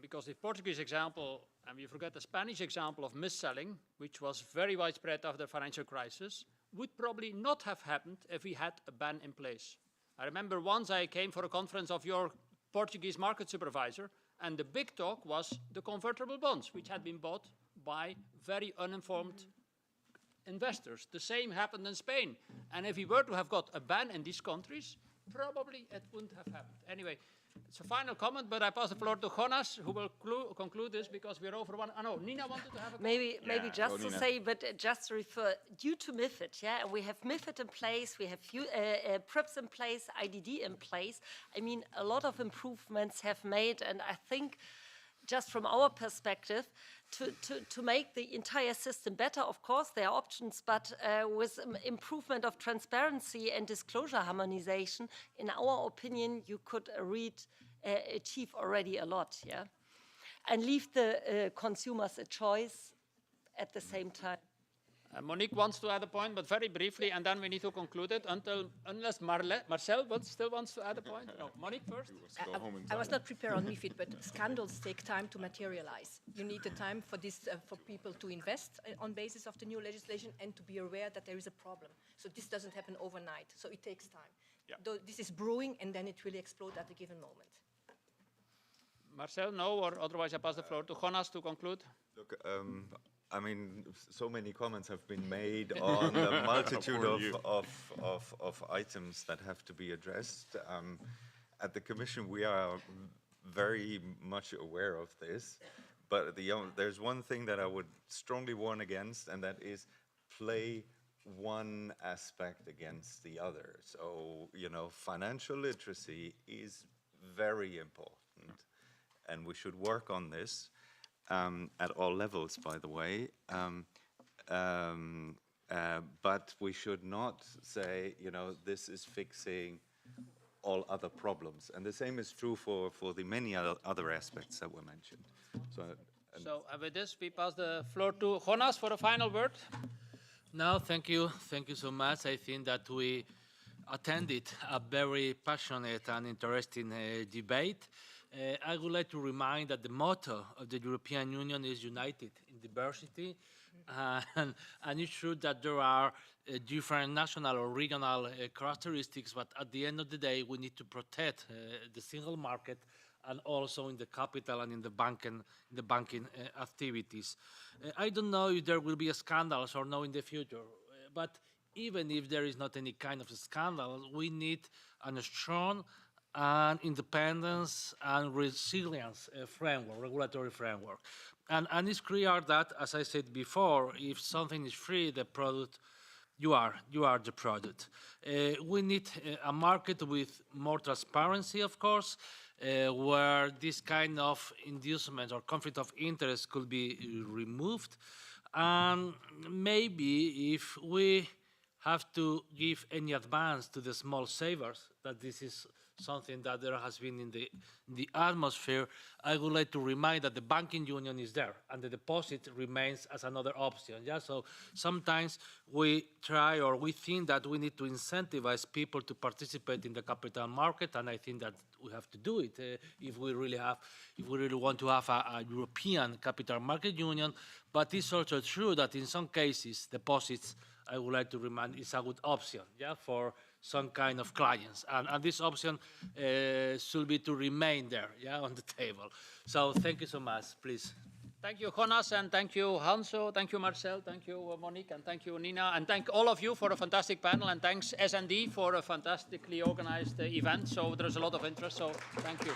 because the Portuguese example, and we forget the Spanish example of mis-selling, which was very widespread after the financial crisis, would probably not have happened if we had a ban in place. I remember once I came for a conference of your Portuguese market supervisor, and the big talk was the convertible bonds, which had been bought by very uninformed investors. The same happened in Spain. And if we were to have got a ban in these countries, probably it wouldn't have happened. Anyway, it's a final comment, but I pass the floor to Jonas, who will conclude this because we're over one. Oh, no, Nina wanted to have a maybe just to Nina. say, but just to refer, due to MiFID, yeah, we have MiFID in place, we have PRIPS in place, IDD in place. I mean, a lot of improvements have made, and I think just from our perspective, to make the entire system better, of course, there are options, but with improvement of transparency and disclosure harmonization, in our opinion, you could achieve already a lot, yeah? And leave the consumers a choice at the same time. Monique wants to add a point, but very briefly, and then we need to conclude it unless Marcel still wants to add a point. No, Monique first. I was not prepared on MiFID, but scandals take time to materialize. You need the time for this, for people to invest on basis of the new legislation and to be aware that there is a problem. So this doesn't happen overnight, so it takes time. Yeah. Though this is brewing and then it will explode at a given moment. Marcel, no, or otherwise I pass the floor to Jonas to conclude. Look, I mean, so many comments have been made on the multitude of items that have to be addressed. At the Commission, we are very much aware of this, but there's one thing that I would strongly warn against, and that is play one aspect against the other. So, you know, financial literacy is very important, and we should work on this. At all levels, by the way, but we should not say, you know, this is fixing all other problems. And the same is true for the many other aspects that were mentioned. So with this, we pass the floor to Jonas for a final word. No, thank you. Thank you so much. I think that we attended a very passionate and interesting debate. I would like to remind that the motto of the European Union is united in diversity, and it's true that there are different national or regional characteristics, but at the end of the day, we need to protect the single market and also in the capital and in the banking activities. I don't know if there will be scandals or no in the future, but even if there is not any kind of scandal, we need a strong and independence and resilience framework, regulatory framework. And it's clear that, as I said before, if something is free, the product, you are the product. We need a market with more transparency, of course, where this kind of inducement or conflict of interest could be removed. And maybe if we have to give any advance to the small savers, that this is something that there has been in the atmosphere, I would like to remind that the banking union is there and the deposit remains as another option. Yeah? So sometimes we try or we think that we need to incentivize people to participate in the capital market, and I think that we have to do it if we really want to have a European capital market union. But it's also true that in some cases deposits, I would like to remind, is a good option, yeah, for some kind of clients. And this option should be to remain there, yeah, on the table. So thank you so much, please. Thank you, Jonas, and thank you, Hanso, thank you, Marcel, thank you, Monique, and thank you, Nina, and thank all of you for a fantastic panel, and thanks S&D for a fantastically organized event. So there's a lot of interest, so thank you.